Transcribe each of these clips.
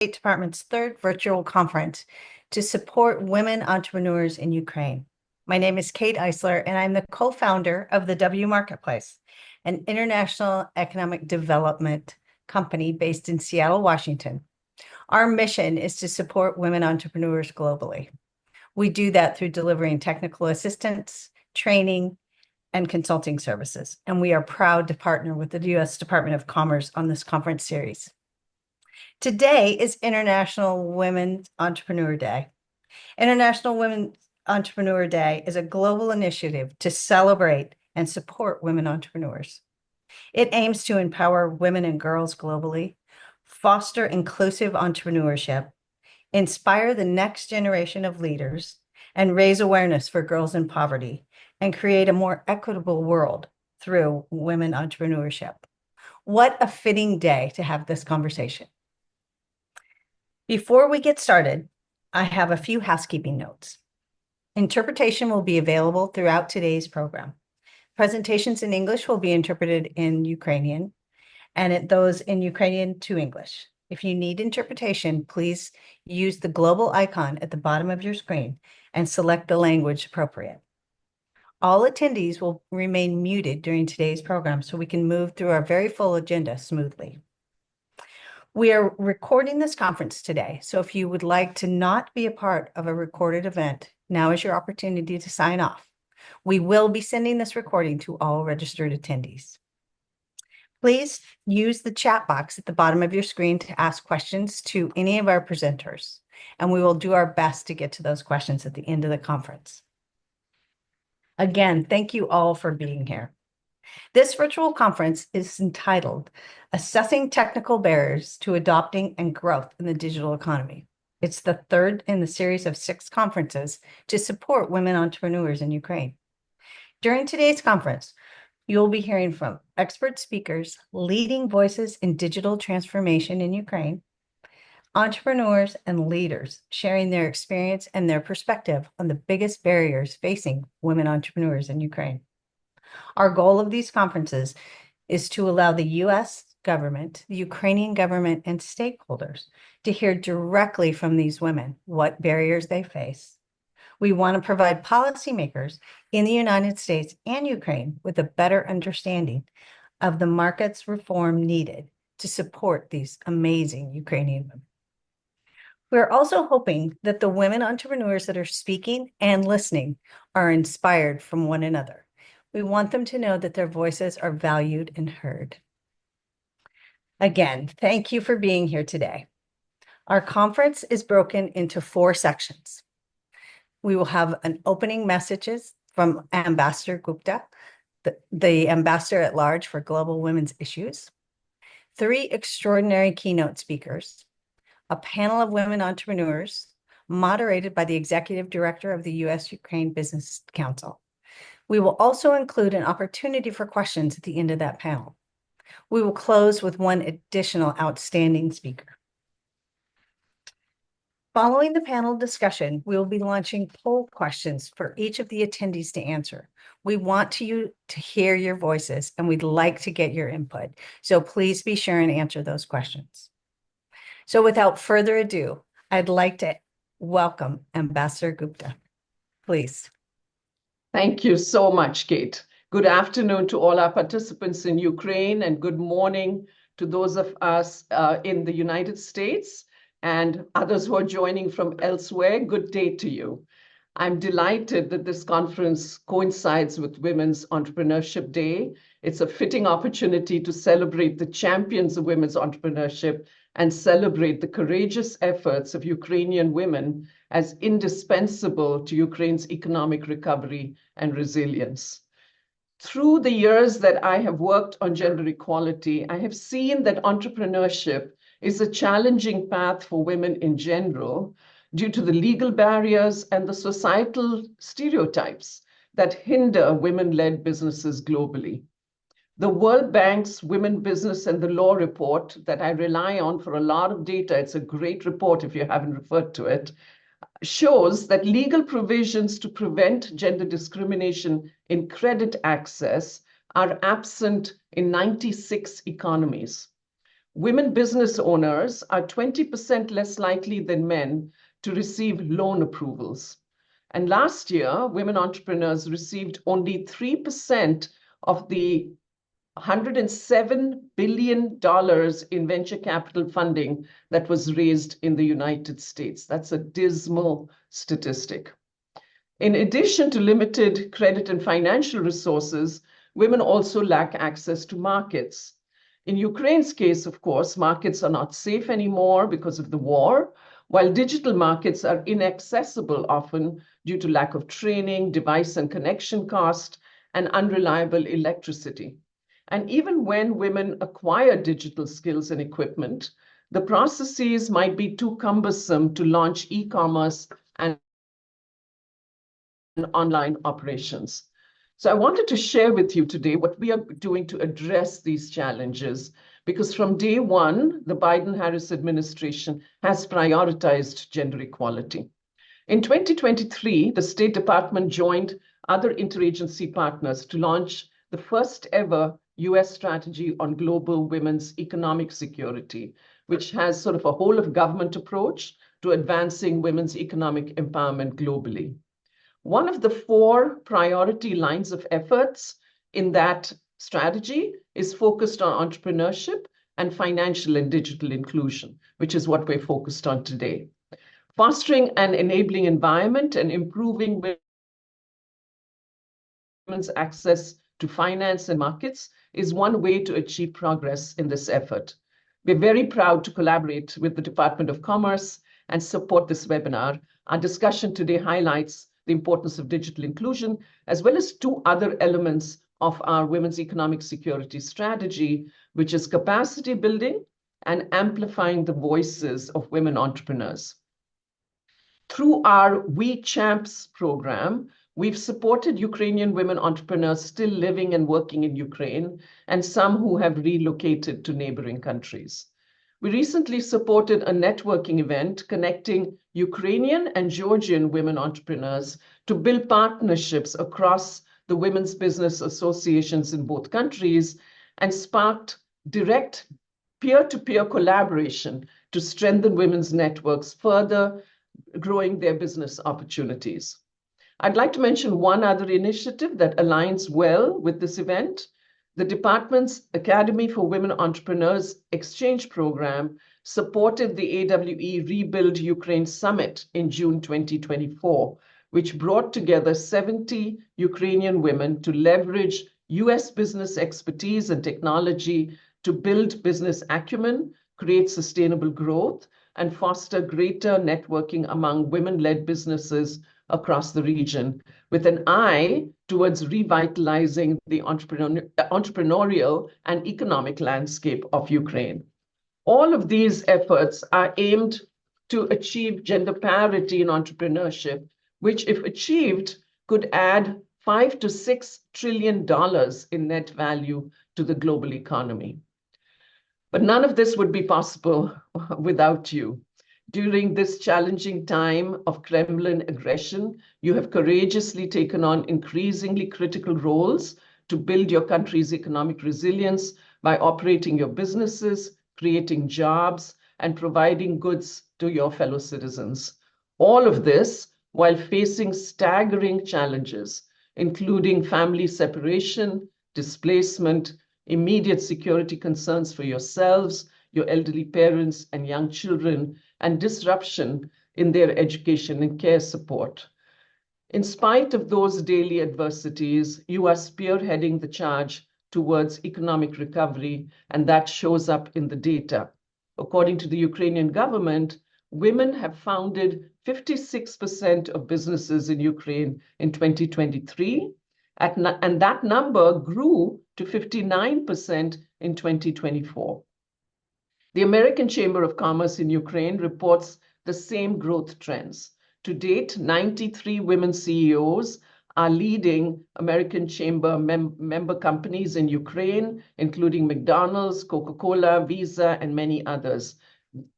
State Department's third virtual conference to support women entrepreneurs in Ukraine. My name is Kate Eisler, and I'm the co-founder of the WMarketplace, an international economic development company based in Seattle, Washington. Our mission is to support women entrepreneurs globally. We do that through delivering technical assistance, training, and consulting services, and we are proud to partner with the U.S. Department of Commerce on this conference series. Today is International Women's Entrepreneur Day. International Women's Entrepreneur Day is a global initiative to celebrate and support women entrepreneurs. It aims to empower women and girls globally, foster inclusive entrepreneurship, inspire the next generation of leaders, and raise awareness for girls in poverty, and create a more equitable world through women entrepreneurship. What a fitting day to have this conversation. Before we get started, I have a few housekeeping notes. Interpretation will be available throughout today's program. Presentations in English will be interpreted in Ukrainian, and those in Ukrainian to English. If you need interpretation, please use the global icon at the bottom of your screen and select the language appropriate. All attendees will remain muted during today's program so we can move through our very full agenda smoothly. We are recording this conference today, so if you would like to not be a part of a recorded event, now is your opportunity to sign off. We will be sending this recording to all registered attendees. Please use the chat box at the bottom of your screen to ask questions to any of our presenters, and we will do our best to get to those questions at the end of the conference. Again, thank you all for being here. This virtual conference is entitled Assessing Technical Barriers to Adopting and Growth in the Digital Economy. It's the third in the series of 6 conferences to support women entrepreneurs in Ukraine. During today's conference, you'll be hearing from expert speakers, leading voices in digital transformation in Ukraine, entrepreneurs and leaders sharing their experience and their perspective on the biggest barriers facing women entrepreneurs in Ukraine. Our goal of these conferences is to allow the U.S. government, the Ukrainian government, and stakeholders to hear directly from these women what barriers they face. We want to provide policymakers in the United States and Ukraine with a better understanding of the markets reform needed to support these amazing Ukrainian women. We're also hoping that the women entrepreneurs that are speaking and listening are inspired from one another. We want them to know that their voices are valued and heard. Again, thank you for being here today. Our conference is broken into 4 sections. We will have an opening messages from Ambassador Gupta, the Ambassador at Large for Global Women's Issues, 3 extraordinary keynote speakers, a panel of women entrepreneurs moderated by the Executive Director of the U.S.-Ukraine Business Council. We will also include an opportunity for questions at the end of that panel. We will close with 1 additional outstanding speaker. Following the panel discussion, we will be launching poll questions for each of the attendees to answer. We want you to hear your voices, and we'd like to get your input. So please be sure and answer those questions. So without further ado, I'd like to welcome Ambassador Gupta. Please. Thank you so much, Kate. Good afternoon to all our participants in Ukraine, and good morning to those of us in the United States and others who are joining from elsewhere. Good day to you. I'm delighted that this conference coincides with Women's Entrepreneurship Day. It's a fitting opportunity to celebrate the champions of women's entrepreneurship and celebrate the courageous efforts of Ukrainian women as indispensable to Ukraine's economic recovery and resilience. Through the years that I have worked on gender equality, I have seen that entrepreneurship is a challenging path for women in general due to the legal barriers and the societal stereotypes that hinder women-led businesses globally. The World Bank's Women, Business and the Law report that I rely on for a lot of data, it's a great report if you haven't referred to it, shows that legal provisions to prevent gender discrimination in credit access are absent in 96 economies. Women business owners are 20% less likely than men to receive loan approvals. And last year, women entrepreneurs received only 3% of the $107 billion in venture capital funding that was raised in the United States. That's a dismal statistic. In addition to limited credit and financial resources, women also lack access to markets. In Ukraine's case, of course, markets are not safe anymore because of the war, while digital markets are inaccessible often due to lack of training, device and connection cost, and unreliable electricity. And even when women acquire digital skills and equipment, the processes might be too cumbersome to launch e-commerce and online operations. So I wanted to share with you today what we are doing to address these challenges, because from day one, the Biden-Harris administration has prioritized gender equality. In 2023, the State Department joined other interagency partners to launch the first ever US strategy on global women's economic security, which has sort of a whole of government approach to advancing women's economic empowerment globally. One of the 4 priority lines of efforts in that strategy is focused on entrepreneurship and financial and digital inclusion, which is what we're focused on today. Fostering an enabling environment and improving women's access to finance and markets is one way to achieve progress in this effort. We're very proud to collaborate with the Department of Commerce and support this webinar. Our discussion today highlights the importance of digital inclusion, as well as 2 other elements of our women's economic security strategy, which is capacity building and amplifying the voices of women entrepreneurs. Through our We Champs program, we've supported Ukrainian women entrepreneurs still living and working in Ukraine, and some who have relocated to neighboring countries. We recently supported a networking event connecting Ukrainian and Georgian women entrepreneurs to build partnerships across the women's business associations in both countries, and sparked direct peer-to-peer collaboration to strengthen women's networks, further growing their business opportunities. I'd like to mention one other initiative that aligns well with this event. The department's Academy for Women Entrepreneurs Exchange Program supported the AWE Rebuild Ukraine Summit in June 2024, which brought together 70 Ukrainian women to leverage US business expertise and technology to build business acumen, create sustainable growth, and foster greater networking among women-led businesses across the region, with an eye towards revitalizing the entrepreneurial and economic landscape of Ukraine. All of these efforts are aimed to achieve gender parity in entrepreneurship, which, if achieved, could add $5 to $6 trillion in net value to the global economy. But none of this would be possible without you. During this challenging time of Kremlin aggression, you have courageously taken on increasingly critical roles to build your country's economic resilience by operating your businesses, creating jobs, and providing goods to your fellow citizens. All of this while facing staggering challenges, including family separation, displacement, immediate security concerns for yourselves, your elderly parents, and young children, and disruption in their education and care support. In spite of those daily adversities, you are spearheading the charge towards economic recovery, and that shows up in the data. According to the Ukrainian government, women have founded 56% of businesses in Ukraine in 2023, and that number grew to 59% in 2024. The American Chamber of Commerce in Ukraine reports the same growth trends. To date, 93 women CEOs are leading American Chamber member companies in Ukraine, including McDonald's, Coca-Cola, Visa, and many others.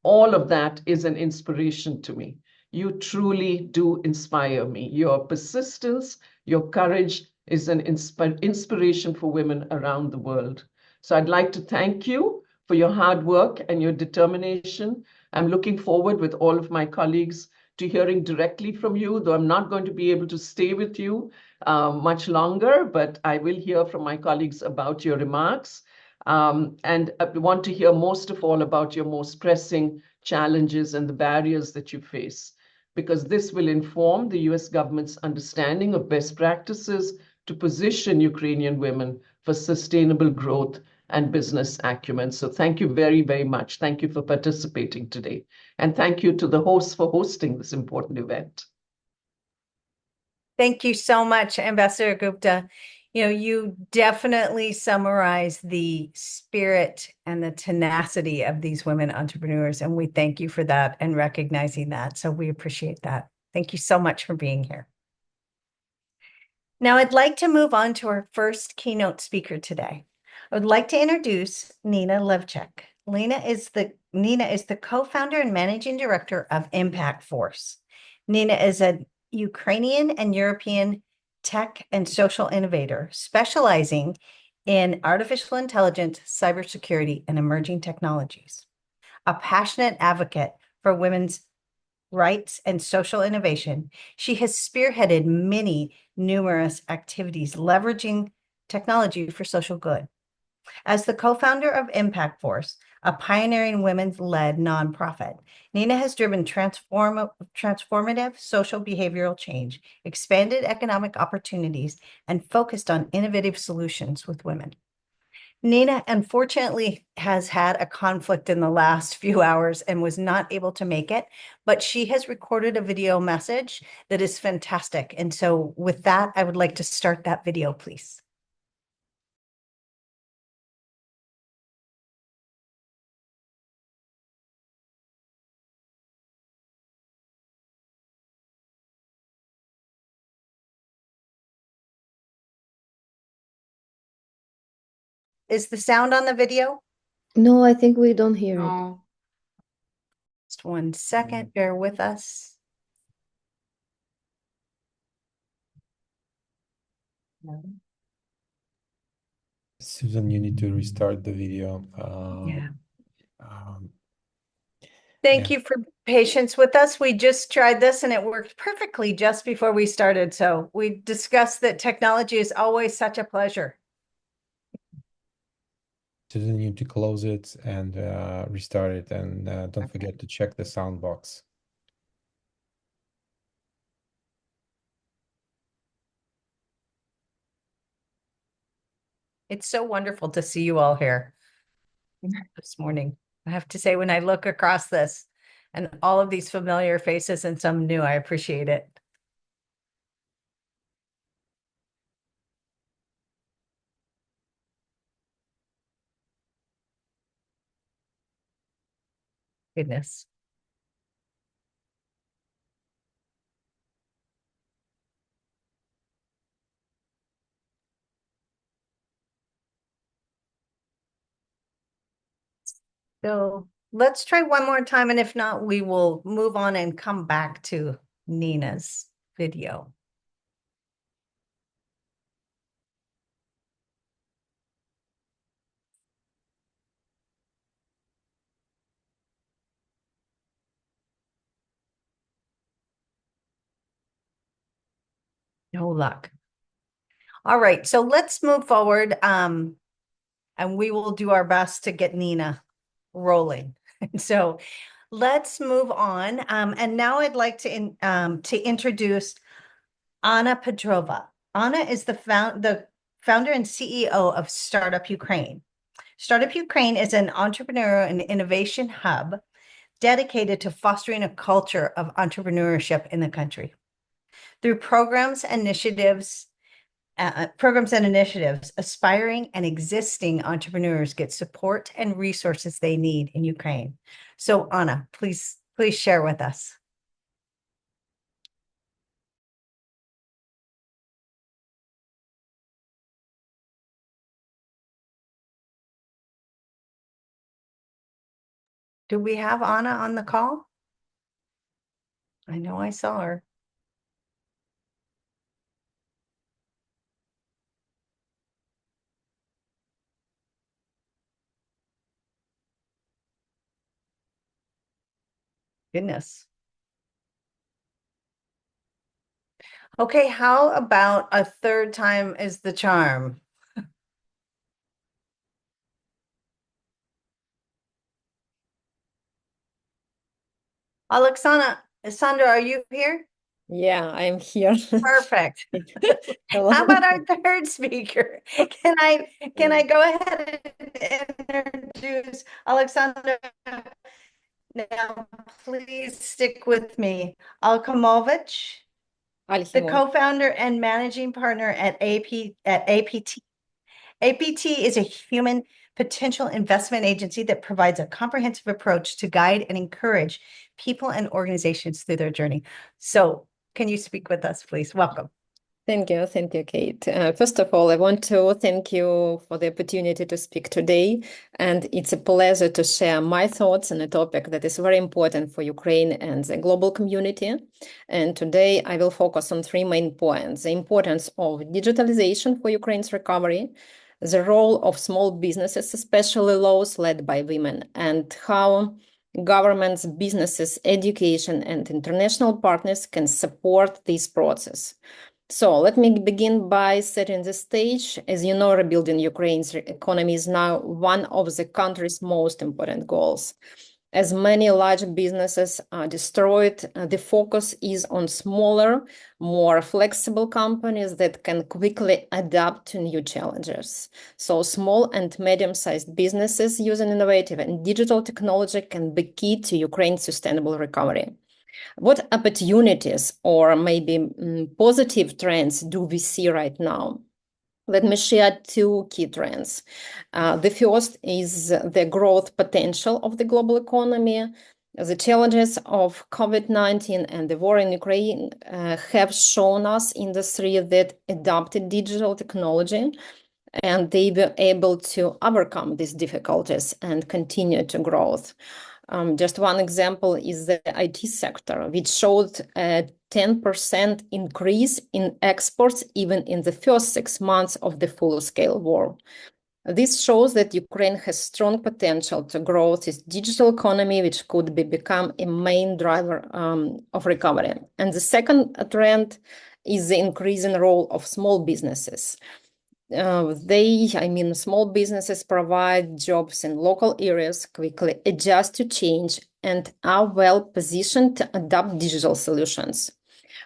All of that is an inspiration to me. You truly do inspire me. Your persistence, your courage is an inspiration for women around the world. So I'd like to thank you for your hard work and your determination. I'm looking forward with all of my colleagues to hearing directly from you, though I'm not going to be able to stay with you much longer, but I will hear from my colleagues about your remarks. And I want to hear most of all about your most pressing challenges and the barriers that you face, because this will inform the US government's understanding of best practices to position Ukrainian women for sustainable growth and business acumen. So thank you very, very much. Thank you for participating today. And thank you to the hosts for hosting this important event. Thank you so much, Ambassador Gupta. You definitely summarize the spirit and the tenacity of these women entrepreneurs, and we thank you for that and recognizing that. So we appreciate that. Thank you so much for being here. Now, I'd like to move on to our first keynote speaker today. I would like to introduce Nina Levchuck. Nina is the co-founder and managing director of Impact Force. Nina is a Ukrainian and European tech and social innovator specializing in artificial intelligence, cybersecurity, and emerging technologies. A passionate advocate for women's rights and social innovation, she has spearheaded numerous activities leveraging technology for social good. As the co-founder of Impact Force, a pioneering women's-led nonprofit, Nina has driven transformative social behavioral change, expanded economic opportunities, and focused on innovative solutions with women. Nina unfortunately has had a conflict in the last few hours and was not able to make it, but she has recorded a video message that is fantastic. And so with that, I would like to start that video, please. Is the sound on the video? No, I think we don't hear it. No. Just 1 second, bear with us. Susan, you need to restart the video. Yeah. Um, Thank yeah. you for patience with us. We just tried this and it worked perfectly just before we started. So we discussed that technology is always such a pleasure. Susan, you need to close it and restart it, and don't forget to check the sound box. It's so wonderful to see you all here this morning. I have to say, when I look across this and all of these familiar faces and some new, I appreciate it. Goodness. So let's try one more time. And if not, we will move on and come back to Nina's video. No luck. All right, so let's move forward. And we will do our best to get Nina rolling. So let's move on. And now I'd like to introduce Anna Petrova. Anna is the founder and CEO of Startup Ukraine. Startup Ukraine is an entrepreneurial and innovation hub dedicated to fostering a culture of entrepreneurship in the country. Through programs and initiatives, aspiring and existing entrepreneurs get support and resources they need in Ukraine. So Anna, please share with us. Do we have Anna on the call? I know I saw her. Goodness. Okay, how about a third time is the charm? Alexandra, are you here? Yeah, I'm here. Perfect. Hello. How about our third speaker? Can I go ahead and introduce Alexandra? Now, please stick with me. Alkhimovich, the Alkhimovich. co-founder and managing partner at APT. APT is a human potential investment agency that provides a comprehensive approach to guide and encourage people and organizations through their journey. So, can you speak with us, please? Welcome. Thank you, Kate. First of all, I want to thank you for the opportunity to speak today, and it's a pleasure to share my thoughts on a topic that is very important for Ukraine and the global community. And today I will focus on three main points: the importance of digitalization for Ukraine's recovery, the role of small businesses, especially those led by women, and how governments, businesses, education, and international partners can support this process. So let me begin by setting the stage. As you know, rebuilding Ukraine's economy is now one of the country's most important goals. As many large businesses are destroyed, the focus is on smaller, more flexible companies that can quickly adapt to new challenges. So small and medium-sized businesses using innovative and digital technology can be key to Ukraine's sustainable recovery. What opportunities or maybe positive trends do we see right now? Let me share two key trends. The first is the growth potential of the global economy. The challenges of COVID-19 and the war in Ukraine have shown us industry that adopted digital technology, and they were able to overcome these difficulties and continue to grow. Just one example is the IT sector, which showed a 10% increase in exports even in the first 6 months of the full-scale war. This shows that Ukraine has strong potential to grow its digital economy, which could become a main driver of recovery. And the second trend is the increasing role of small businesses. Small businesses provide jobs in local areas, quickly adjust to change, and are well positioned to adopt digital solutions.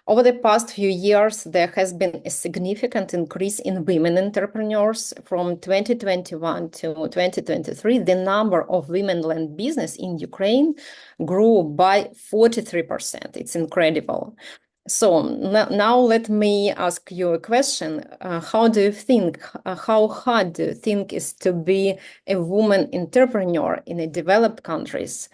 Over the past few years, there has been a significant increase in women entrepreneurs. From 2021 to 2023, the number of women-led business in Ukraine grew by 43%. It's incredible. So now let me ask you a question. How hard do you think is to be a woman entrepreneur in a developed countries?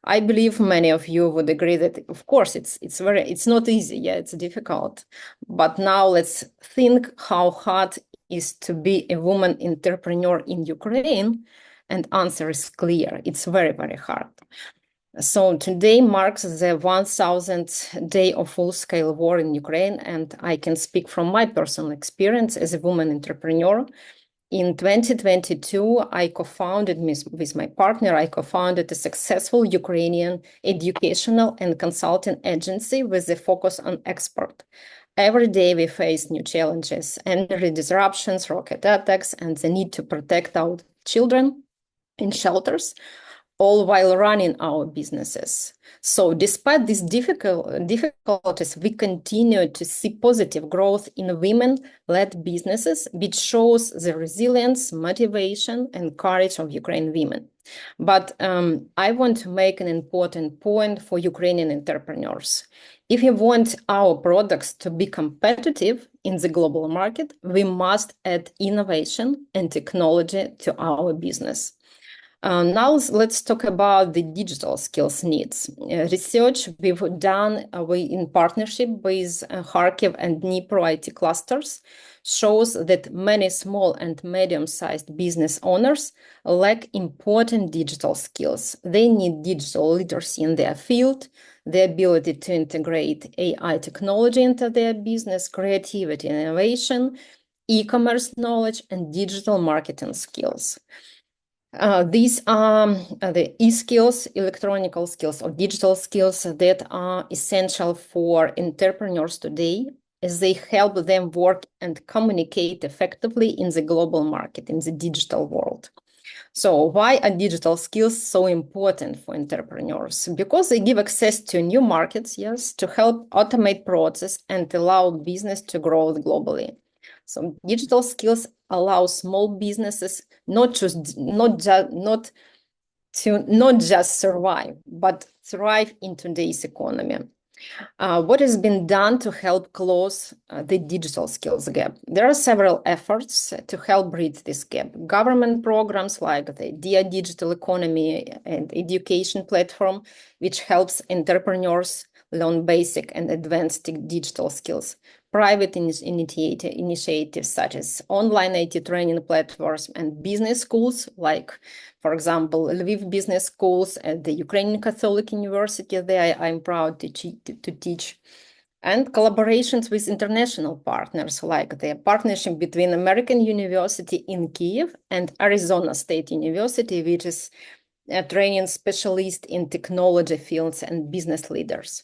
I believe many of you would agree that, of course, it's not easy. Yeah, it's difficult. But now let's think how hard it is to be a woman entrepreneur in Ukraine, and answer is clear. It's very, very hard. So today marks the 1000th day of full-scale war in Ukraine, and I can speak from my personal experience as a woman entrepreneur. In 2022, I co-founded with my partner, a successful Ukrainian educational and consulting agency with a focus on export. Every day we face new challenges, energy disruptions, rocket attacks, and the need to protect our children in shelters, all while running our businesses. So despite these difficulties, we continue to see positive growth in women-led businesses, which shows the resilience, motivation, and courage of Ukrainian women. But I want to make an important point for Ukrainian entrepreneurs. If you want our products to be competitive in the global market, we must add innovation and technology to our business. Now let's talk about the digital skills needs. Research we've done in partnership with Kharkiv and Dnipro IT clusters shows that many small and medium-sized business owners lack important digital skills. They need digital literacy in their field, the ability to integrate AI technology into their business, creativity and innovation, e-commerce knowledge, and digital marketing skills. These are the e-skills, electronical skills or digital skills that are essential for entrepreneurs today as they help them work and communicate effectively in the global market, in the digital world. So why are digital skills so important for entrepreneurs? Because they give access to new markets, yes, to help automate process and allow business to grow globally. So digital skills allow small businesses not just survive, but thrive in today's economy. What has been done to help close the digital skills gap? There are several efforts to help bridge this gap. Government programs like the Nadiia Digital Economy and Education Platform, which helps entrepreneurs learn basic and advanced digital skills. Private initiatives such as online IT training platforms and business schools like, for example, Lviv Business Schools at the Ukrainian Catholic University. There I'm proud to teach. And collaborations with international partners like the partnership between American University in Kyiv and Arizona State University, which is a training specialist in technology fields and business leaders.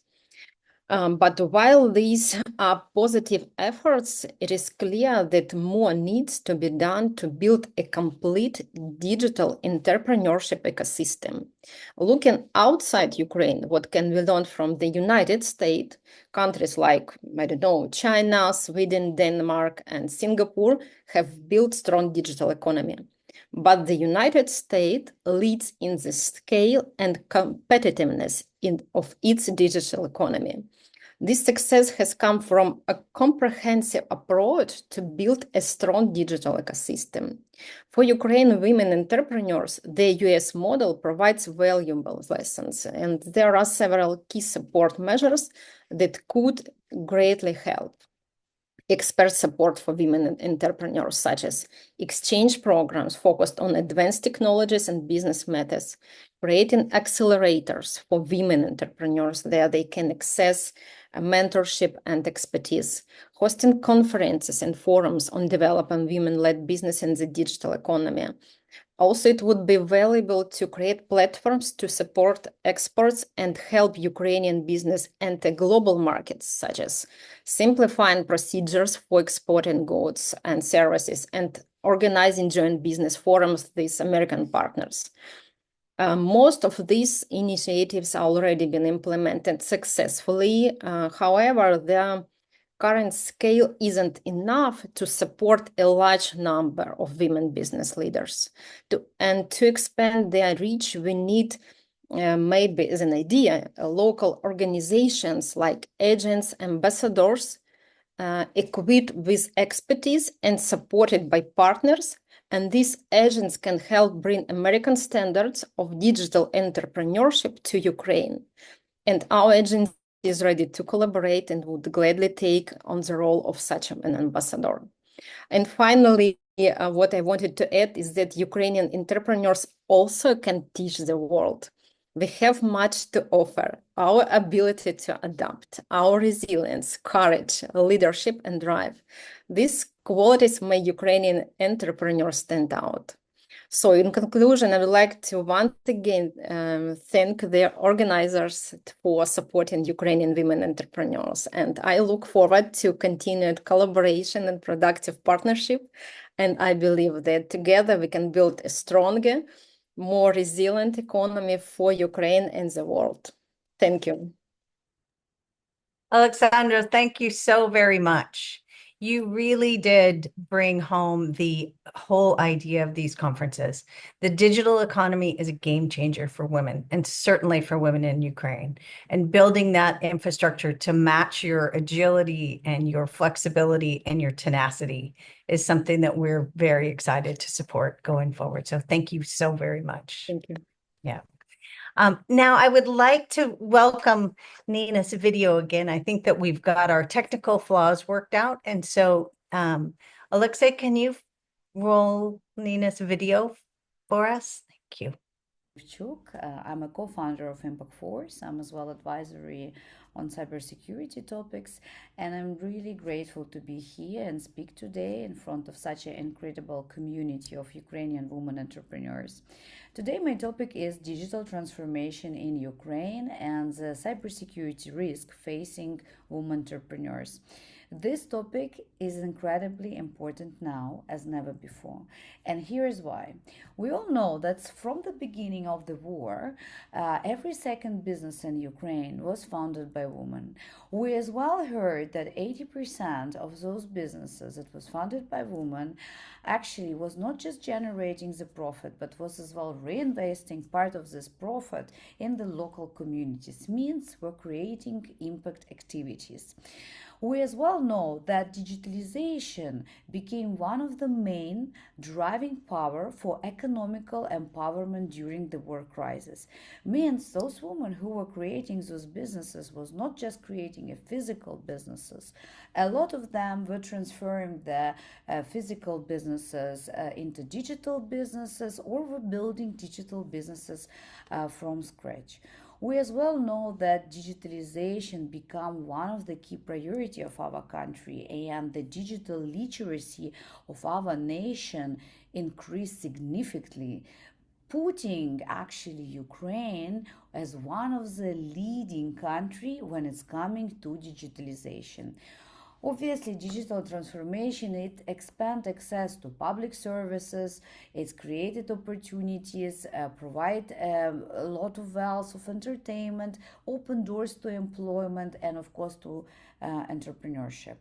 But while these are positive efforts, it is clear that more needs to be done to build a complete digital entrepreneurship ecosystem. Looking outside Ukraine, what can we learn from the United States? Countries like, I don't know, China, Sweden, Denmark, and Singapore have built strong digital economy. But the United States leads in the scale and competitiveness of its digital economy. This success has come from a comprehensive approach to build a strong digital ecosystem. For Ukrainian women entrepreneurs, the US model provides valuable lessons, and there are several key support measures that could greatly help. Expert support for women entrepreneurs, such as exchange programs focused on advanced technologies and business methods, creating accelerators for women entrepreneurs there they can access mentorship and expertise, hosting conferences and forums on developing women-led business in the digital economy. Also, it would be valuable to create platforms to support exports and help Ukrainian business enter global markets, such as simplifying procedures for exporting goods and services and organizing joint business forums with American partners. Most of these initiatives have already been implemented successfully. However, the current scale isn't enough to support a large number of women business leaders. To expand their reach, we need, maybe as an idea, local organizations like agents, ambassadors, equipped with expertise and supported by partners. And these agents can help bring American standards of digital entrepreneurship to Ukraine. And our agency is ready to collaborate and would gladly take on the role of such an ambassador. And finally, what I wanted to add is that Ukrainian entrepreneurs also can teach the world. We have much to offer. Our ability to adapt, our resilience, courage, leadership, and drive. These qualities make Ukrainian entrepreneurs stand out. So in conclusion, I would like to once again thank the organizers for supporting Ukrainian women entrepreneurs. And I look forward to continued collaboration and productive partnership. And I believe that together we can build a stronger, more resilient economy for Ukraine and the world. Thank you. Oleksandra, thank you so very much. You really did bring home the whole idea of these conferences. The digital economy is a game changer for women, and certainly for women in Ukraine. And building that infrastructure to match your agility and your flexibility and your tenacity is something that we're very excited to support going forward. So thank you so very much. Thank you. Yeah. Now I would like to welcome Nina's video again. I think that we've got our technical flaws worked out. And so, Alexei, can you roll Nina's video for us? Thank you. Levchuck. I'm a co-founder of Impact Force. I'm as well advisory on cybersecurity topics, and I'm really grateful to be here and speak today in front of such an incredible community of Ukrainian women entrepreneurs. Today, my topic is digital transformation in Ukraine and the cybersecurity risk facing women entrepreneurs. This topic is incredibly important now as never before, and here's why. We all know that from the beginning of the war, every second business in Ukraine was founded by women. We as well heard that 80% of those businesses that was founded by women actually was not just generating the profit, but was as well reinvesting part of this profit in the local communities, means we're creating impact activities. We as well know that digitalization became one of the main driving power for economical empowerment during the war crisis. Means those women who were creating those businesses was not just creating a physical businesses. A lot of them were transferring the physical businesses into digital businesses, or were building digital businesses from scratch. We as well know that digitalization became one of the key priority of our country, and the digital literacy of our nation increased significantly, putting actually Ukraine as one of the leading country when it's coming to digitalization. Obviously, digital transformation, it expands access to public services, it's created opportunities, provide a lot of wealth of entertainment, open doors to employment, and of course to entrepreneurship.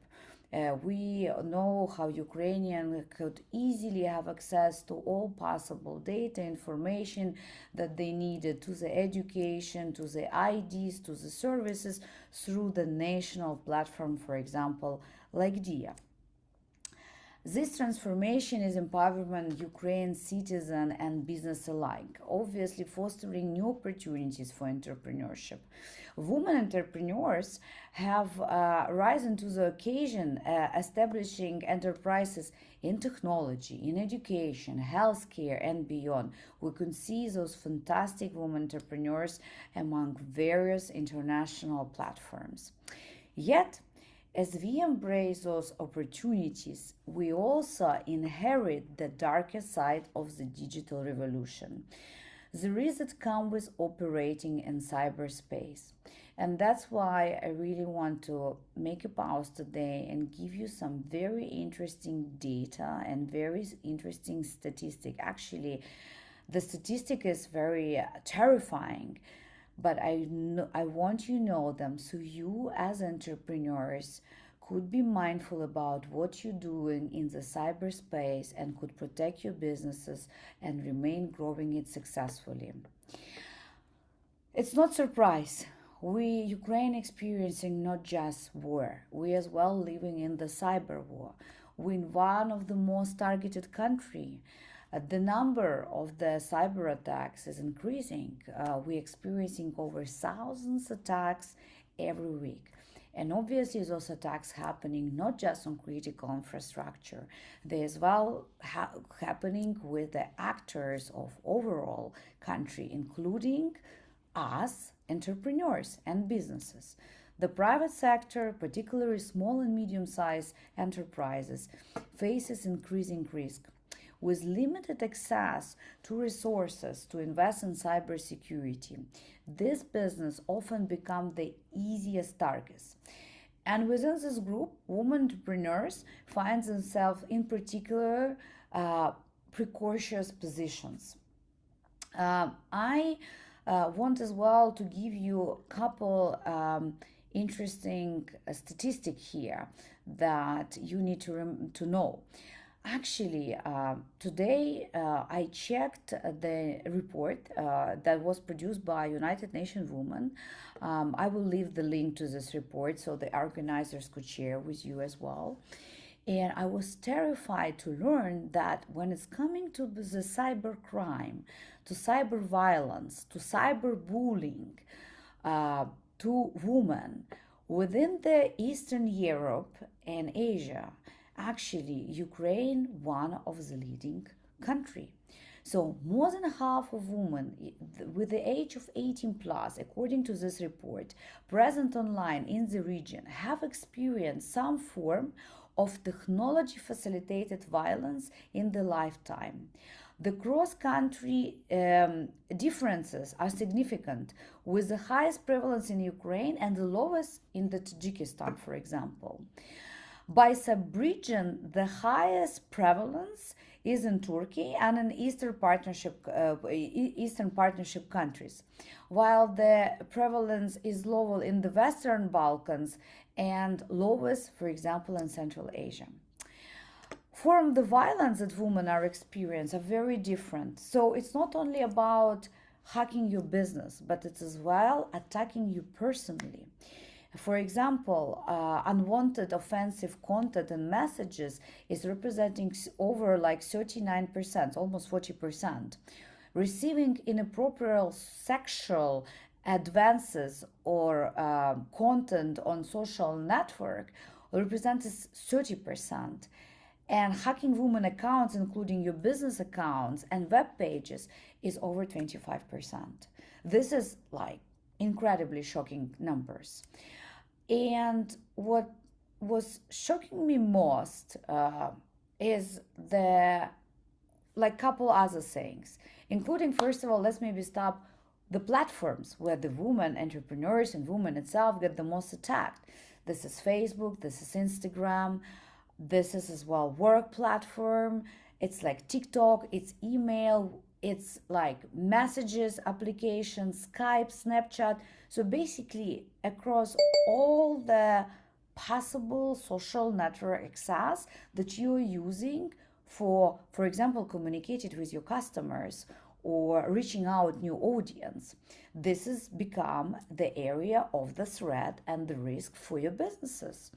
We know how Ukrainians could easily have access to all possible data information that they needed, to the education, to the IDs, to the services, through the national platform, for example, like Nadiia. This transformation is empowering Ukraine's citizen and business alike, obviously fostering new opportunities for entrepreneurship. Women entrepreneurs have risen to the occasion, establishing enterprises in technology, in education, healthcare, and beyond. We can see those fantastic women entrepreneurs among various international platforms. Yet, as we embrace those opportunities, we also inherit the darker side of the digital revolution. The risks that come with operating in cyberspace. And that's why I really want to make a pause today and give you some very interesting data and very interesting statistic. Actually, the statistic is very terrifying, but I want you to know them, so you as entrepreneurs could be mindful about what you're doing in the cyberspace and could protect your businesses and remain growing it successfully. It's not surprise. Ukraine experiencing not just war, we as well living in the cyber war. We're in one of the most targeted country. The number of the cyber attacks is increasing. We're experiencing over thousands of attacks every week. And obviously those attacks happening not just on critical infrastructure, they as well happening with the actors of overall country, including us, entrepreneurs and businesses. The private sector, particularly small and medium-sized enterprises, faces increasing risk. With limited access to resources to invest in cybersecurity, this business often becomes the easiest targets. And within this group, women entrepreneurs find themselves in particular precarious positions. I want as well to give you a couple interesting statistic here that you need to know. Actually, today I checked the report that was produced by United Nations Women. I will leave the link to this report so the organizers could share with you as well. And I was terrified to learn that when it's coming to the cyber crime, to cyber violence, to cyber bullying, to women within the Eastern Europe and Asia, actually Ukraine one of the leading country. So more than half of women with the age of 18 plus, according to this report, present online in the region have experienced some form of technology facilitated violence in their lifetime. The cross-country differences are significant, with the highest prevalence in Ukraine and the lowest in the Tajikistan, for example. By sub-region, the highest prevalence is in Turkey and in Eastern Partnership countries, while the prevalence is lower in the Western Balkans and lowest, for example, in Central Asia. Form the violence that women are experiencing are very different. So it's not only about hacking your business, but it's as well attacking you personally. For example, unwanted offensive content and messages is representing over like 39%, almost 40%. Receiving inappropriate sexual advances or content on social network represents 30%. And hacking women accounts, including your business accounts and web pages, is over 25%. This is like incredibly shocking numbers. And what was shocking me most is the couple other things, including, first of all, let's maybe stop the platforms where the women entrepreneurs and women itself get the most attacked. This is Facebook, this is Instagram, this is as well work platform. It's like TikTok, it's email, it's like messages, applications, Skype, Snapchat. So basically across all the possible social network access that you're using for example, communicating with your customers or reaching out new audience. This has become the area of the threat and the risk for your businesses.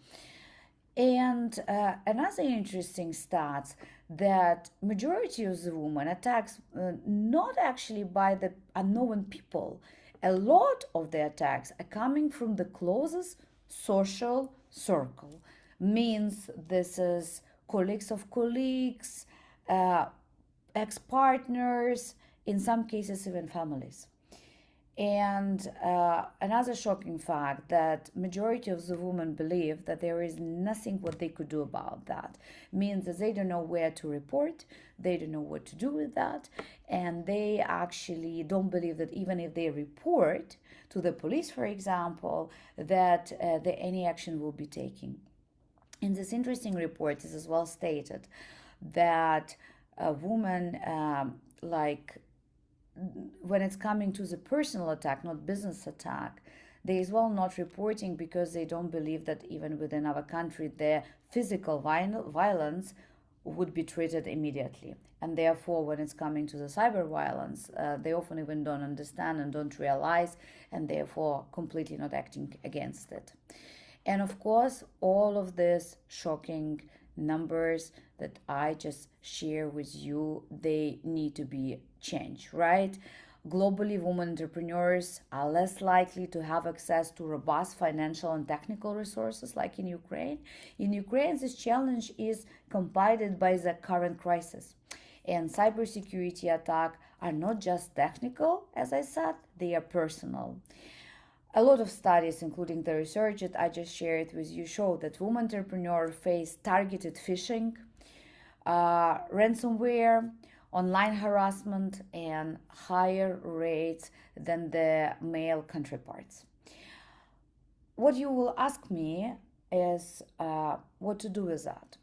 And another interesting stats that majority of the women attacks not actually by the unknown people. A lot of the attacks are coming from the closest social circle. Means this is colleagues of colleagues, ex-partners, in some cases even families. And another shocking fact that majority of the women believe that there is nothing what they could do about that. Means that they don't know where to report, they don't know what to do with that, and they actually don't believe that even if they report to the police, for example, that any action will be taken. In this interesting report, it is as well stated that a woman when it's coming to the personal attack, not business attack, they as well not reporting because they don't believe that even within our country, their physical violence would be treated immediately. And therefore, when it's coming to the cyber violence, they often even don't understand and don't realize, and therefore completely not acting against it. And of course, all of this shocking numbers that I just share with you, they need to be changed, right? Globally, women entrepreneurs are less likely to have access to robust financial and technical resources like in Ukraine. In Ukraine, this challenge is compounded by the current crisis. And cybersecurity attacks are not just technical, as I said, they are personal. A lot of studies, including the research that I just shared with you, show that women entrepreneurs face targeted phishing, ransomware, online harassment, and higher rates than the male counterparts. What you will ask me is what to do with that.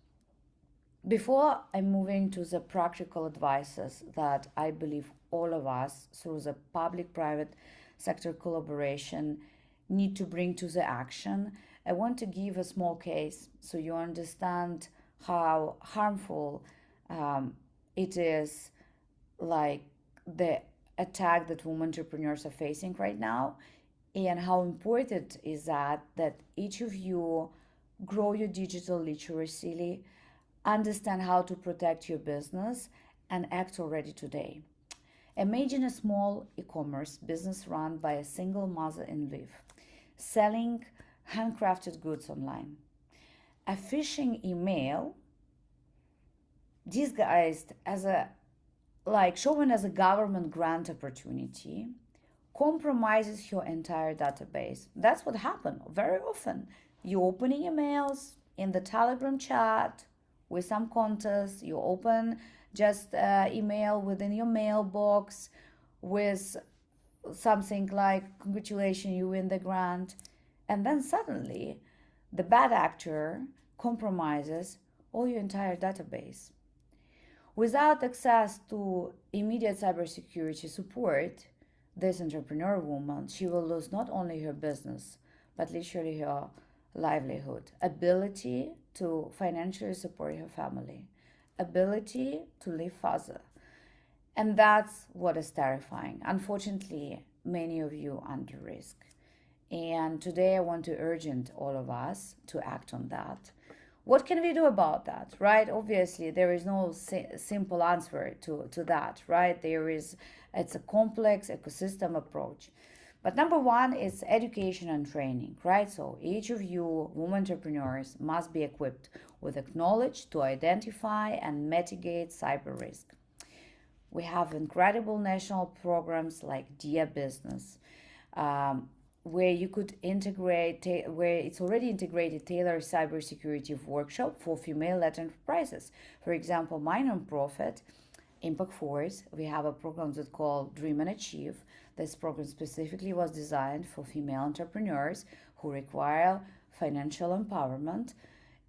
Before I'm moving to the practical advices that I believe all of us, through the public-private sector collaboration, need to bring to the action, I want to give a small case so you understand how harmful it is, like the attack that women entrepreneurs are facing right now, and how important is that each of you grow your digital literacy, understand how to protect your business, and act already today. Imagine a small e-commerce business run by a single mother in Lviv, selling handcrafted goods online. A phishing email disguised as a like showing as a government grant opportunity, compromises your entire database. That's what happened very often. You opening emails in the Telegram chat with some contest, you open just email within your mailbox with something like congratulations, you win the grant, and then suddenly the bad actor compromises all your entire database. Without access to immediate cybersecurity support, this entrepreneur woman, she will lose not only her business, but literally her livelihood, ability to financially support her family, ability to live further. And that's what is terrifying. Unfortunately, many of you are under risk. And today I want to urge all of us to act on that. What can we do about that, right? Obviously, there is no simple answer to that, right? It's a complex ecosystem approach. But number one is education and training, right? So each of you women entrepreneurs must be equipped with the knowledge to identify and mitigate cyber risk. We have incredible national programs like Dia Business, where you could integrate, where it's already integrated tailored cybersecurity workshop for female-led enterprises. For example, my nonprofit, Impact Force, we have a program that's called Dream and Achieve. This program specifically was designed for female entrepreneurs who require financial empowerment,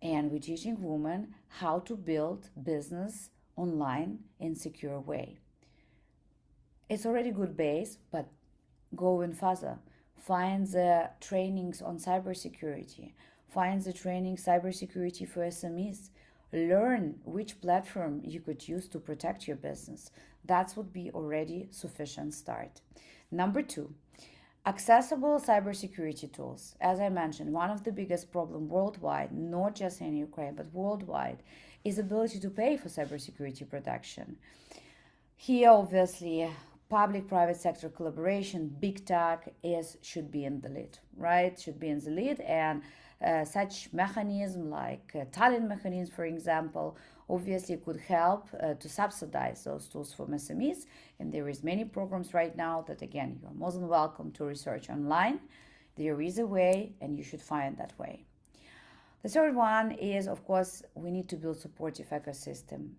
and we're teaching women how to build business online in secure way. It's already good base, but go in further. Find the trainings on cybersecurity. Find the training cybersecurity for SMEs. Learn which platform you could use to protect your business. That would be already sufficient start. Number two, accessible cybersecurity tools. As I mentioned, one of the biggest problems worldwide, not just in Ukraine, but worldwide, is ability to pay for cybersecurity protection. Here, obviously, public-private sector collaboration, big tech should be in the lead, right? Should be in the lead, and such mechanism like talent mechanism, for example, obviously could help to subsidize those tools from SMEs. And there is many programs right now that, again, you're more than welcome to research online. There is a way, and you should find that way. The third one is, of course, we need to build supportive ecosystem.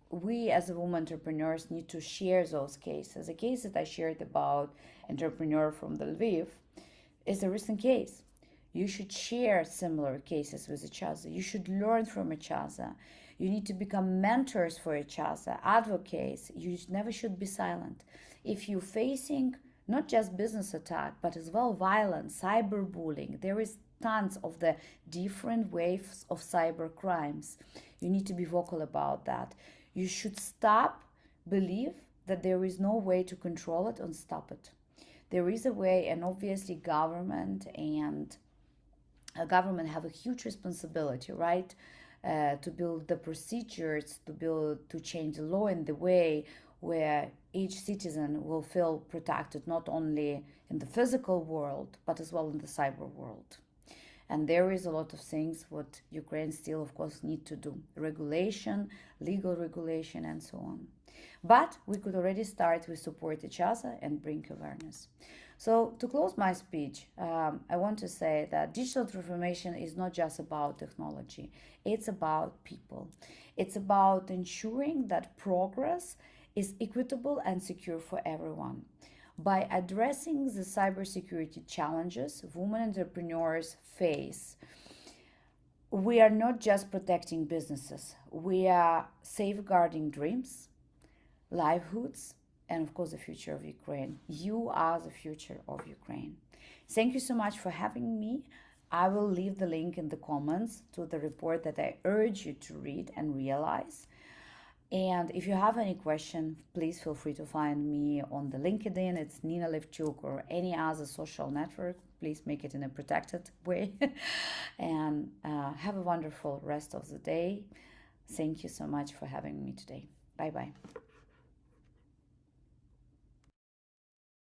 We as women entrepreneurs need to share those cases. The case that I shared about entrepreneur from the Lviv is a recent case. You should share similar cases with each other. You should learn from each other. You need to become mentors for each other, advocates. You never should be silent. If you're facing not just business attack, but as well violence, cyberbullying, there is tons of the different waves of cyber crimes. You need to be vocal about that. You should believe that there is no way to control it and stop it. There is a way, and obviously government have a huge responsibility, right? To build the procedures, to change the law in the way where each citizen will feel protected, not only in the physical world, but as well in the cyber world. And there is a lot of things what Ukraine still, of course, need to do. Regulation, legal regulation, and so on. But we could already start with support each other and bring awareness. So to close my speech, I want to say that digital transformation is not just about technology. It's about people. It's about ensuring that progress is equitable and secure for everyone. By addressing the cybersecurity challenges women entrepreneurs face, we are not just protecting businesses, we are safeguarding dreams, livelihoods, and of course the future of Ukraine. You are the future of Ukraine. Thank you so much for having me. I will leave the link in the comments to the report that I urge you to read and realize. And if you have any question, please feel free to find me on the LinkedIn. It's Nina Levchuck, or any other social network. Please make it in a protected way. And have a wonderful rest of the day. Thank you so much for having me today. Bye-bye.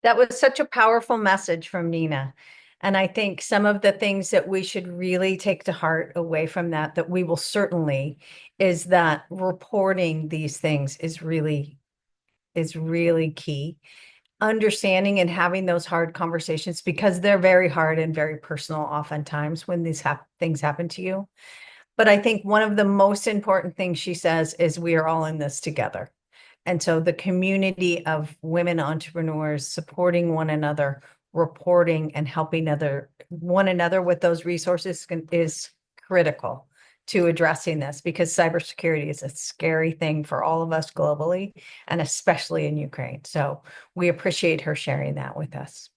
That was such a powerful message from Nina. And I think some of the things that we should really take to heart away from that we will certainly, is that reporting these things is really is really key. Understanding and having those hard conversations, because they're very hard and very personal oftentimes when these things happen to you. But I think one of the most important things she says is we are all in this together. And so the community of women entrepreneurs supporting one another, reporting and helping one another with those resources is critical to addressing this, because cybersecurity is a scary thing for all of us globally, and especially in Ukraine. So we appreciate her sharing that with us.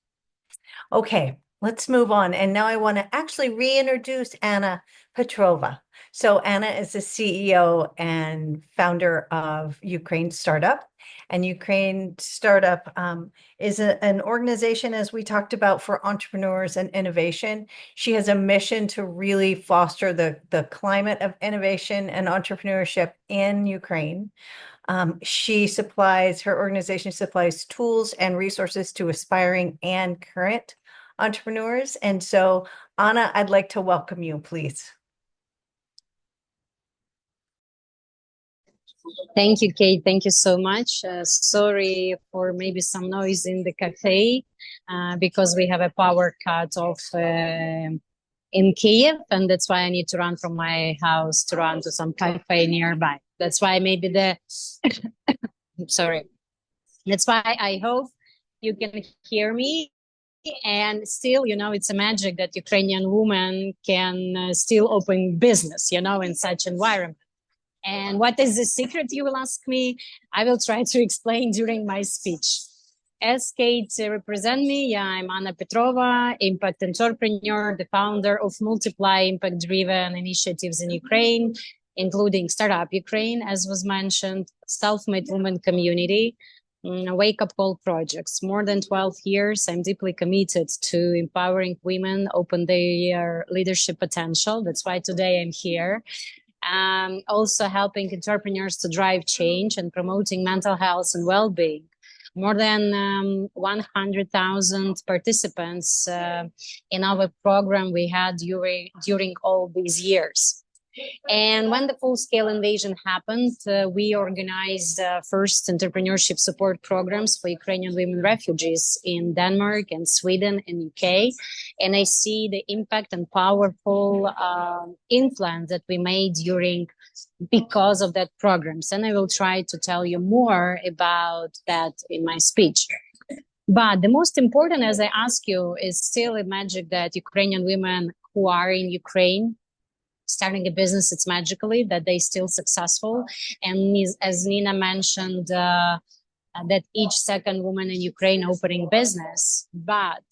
Okay, let's move on. And now I want to actually reintroduce Anna Petrova. So Anna is the CEO and founder of Ukraine Startup. And Ukraine Startup is an organization, as we talked about, for entrepreneurs and innovation. She has a mission to really foster the climate of innovation and entrepreneurship in Ukraine. Her organization supplies tools and resources to aspiring and current entrepreneurs. And so, Anna, I'd like to welcome you, please. Thank you, Kate. Thank you so much. Sorry for maybe some noise in the cafe because we have a power cut off in Kiev, and that's why I need to run from my house to run to some cafe nearby. That's why maybe sorry. That's why I hope you can hear me. And still, it's a magic that Ukrainian women can still open business, in such environment. And what is the secret, you will ask me? I will try to explain during my speech. As Kate represent me, I'm Anna Petrova, impact entrepreneur, the founder of multiply impact-driven initiatives in Ukraine, including Startup Ukraine, as was mentioned, self-made women community, wake-up call projects. More than 12 years, I'm deeply committed to empowering women, open their leadership potential. That's why today I'm here. Also helping entrepreneurs to drive change and promoting mental health and well-being. More than 100,000 participants in our program we had during all these years. And when the full-scale invasion happened, we organized first entrepreneurship support programs for Ukrainian women refugees in Denmark and Sweden and UK. And I see the impact and powerful influence that we made because of that programs. And I will try to tell you more about that in my speech. But the most important, as I ask you, is still a magic that Ukrainian women who are in Ukraine starting a business, it's magically that they still successful. And as Nina mentioned, that each second woman in Ukraine opening business. But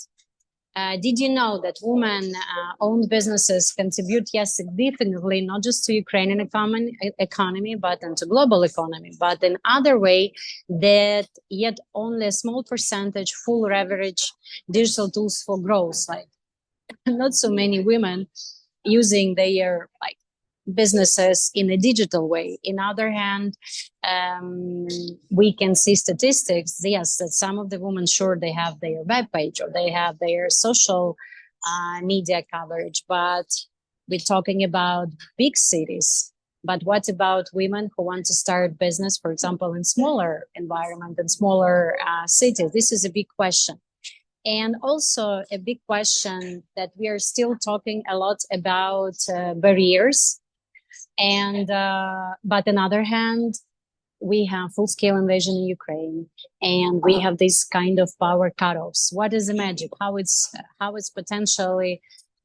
did you know that women-owned businesses contribute, yes, significantly, not just to Ukrainian economy, but into global economy, but in other way that yet only a small percentage full leverage digital tools for growth, like not so many women using their businesses in a digital way. In other hand, we can see statistics, yes, that some of the women, sure, they have their web page or they have their social media coverage, but we're talking about big cities. But what about women who want to start business, for example, in smaller environment and smaller cities? This is a big question. And also a big question that we are still talking a lot about barriers. And but on the other hand, we have full-scale invasion in Ukraine, and we have this kind of power cutoffs. What is the magic? How it's potentially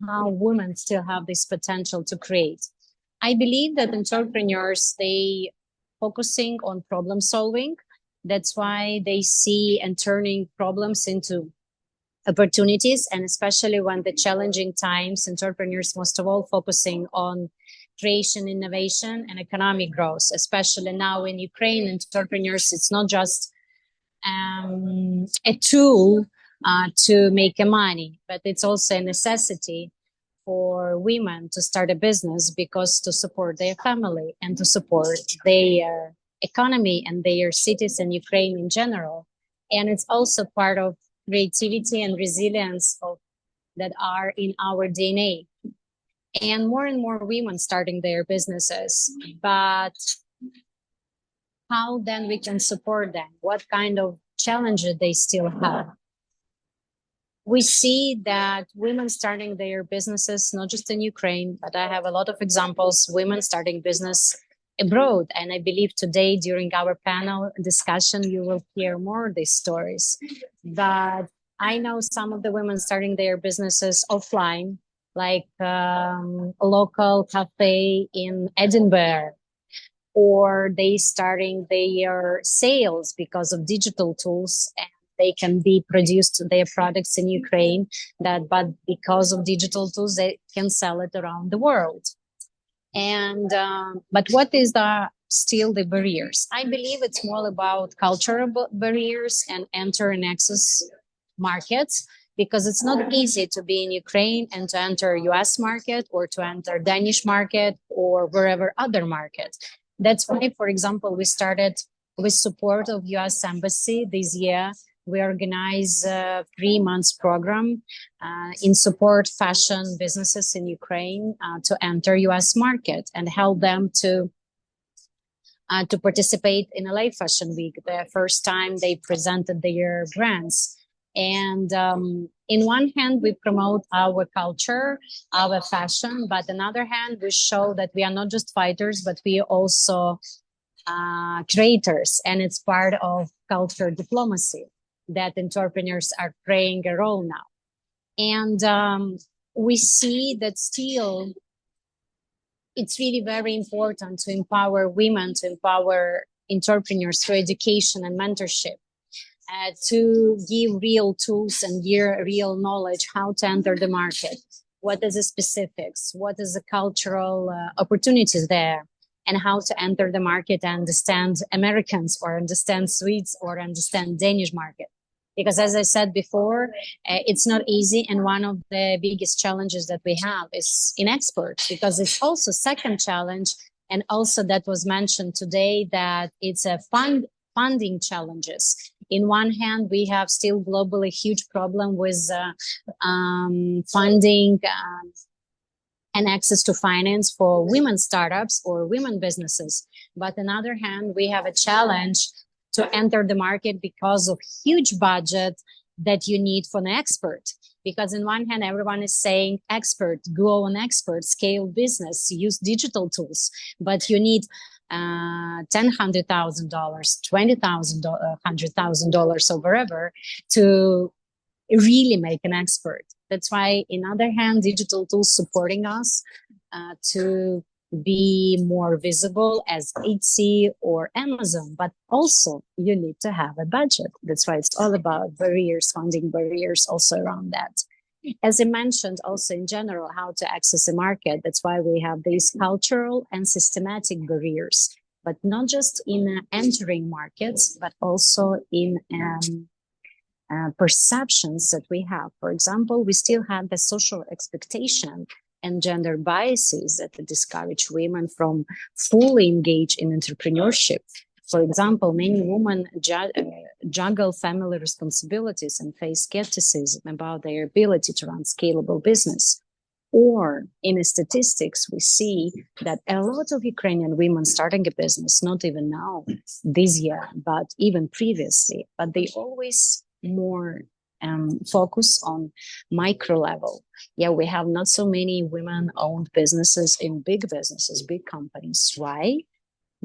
how women still have this potential to create? I believe that entrepreneurs, they focusing on problem solving. That's why they see and turning problems into opportunities, and especially when the challenging times, entrepreneurs most of all focusing on creation, innovation, and economic growth. Especially now in Ukraine, entrepreneurs, it's not just a tool to make money, but it's also a necessity for women to start a business, because to support their family and to support their economy and their cities and Ukraine in general. And it's also part of creativity and resilience that are in our DNA. And more women starting their businesses. But how then we can support them, what kind of challenges they still have. We see that women starting their businesses, not just in Ukraine, but I have a lot of examples, women starting business abroad. And I believe today during our panel discussion, you will hear more of these stories. But I know some of the women starting their businesses offline, like a local cafe in Edinburgh, or they starting their sales because of digital tools, and they can be produced their products in Ukraine, but because of digital tools, they can sell it around the world. And but what is still the barriers? I believe it's more about cultural barriers and enter and access markets, because it's not easy to be in Ukraine and to enter US market or to enter Danish market or wherever other market. That's why, for example, we started with support of US Embassy this year. We organize a 3 months program in support fashion businesses in Ukraine to enter US market and help them to participate in LA Fashion Week. The first time they presented their brands. And in one hand, we promote our culture, our fashion, but on the other hand, we show that we are not just fighters, but we are also creators. And it's part of culture diplomacy that entrepreneurs are playing a role now. And we see that still it's really very important to empower women, to empower entrepreneurs through education and mentorship. To give real tools and real knowledge how to enter the market, what is the specifics, what is the cultural opportunities there, and how to enter the market and understand Americans or understand Swedes or understand Danish market. Because as I said before, it's not easy, and one of the biggest challenges that we have is in export, because it's also second challenge, and also that was mentioned today, that it's a funding challenges. In one hand, we have still globally huge problem with funding and access to finance for women startups or women businesses. But on the other hand, we have a challenge to enter the market because of huge budget that you need for an expert. Because on one hand, everyone is saying expert, go on expert, scale business, use digital tools, but you need $100,000, $20,000, $100,000 or wherever to really make an expert. That's why, in other hand, digital tools supporting us to be more visible as Etsy or Amazon, but also you need to have a budget. That's why it's all about barriers, funding barriers also around that. As I mentioned, also in general, how to access the market. That's why we have these cultural and systematic barriers, but not just in entering markets, but also in perceptions that we have. For example, we still have the social expectation and gender biases that discourage women from fully engage in entrepreneurship. For example, many women juggle family responsibilities and face skepticism about their ability to run scalable business. Or in the statistics, we see that a lot of Ukrainian women starting a business, not even now, this year, but even previously, but they always more focus on micro level. Yeah, we have not so many women-owned businesses in big businesses, big companies. Why?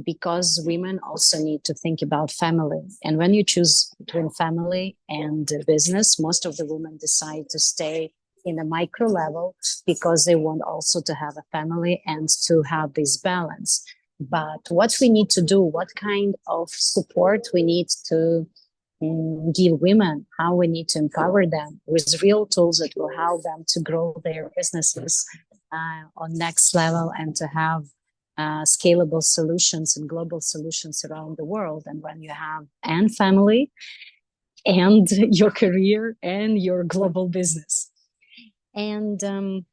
Because women also need to think about family. And when you choose between family and business, most of the women decide to stay in a micro level because they want also to have a family and to have this balance. But what we need to do, what kind of support we need to give women, how we need to empower them with real tools that will help them to grow their businesses on next level and to have scalable solutions and global solutions around the world. And when you have and family and your career and your global business. And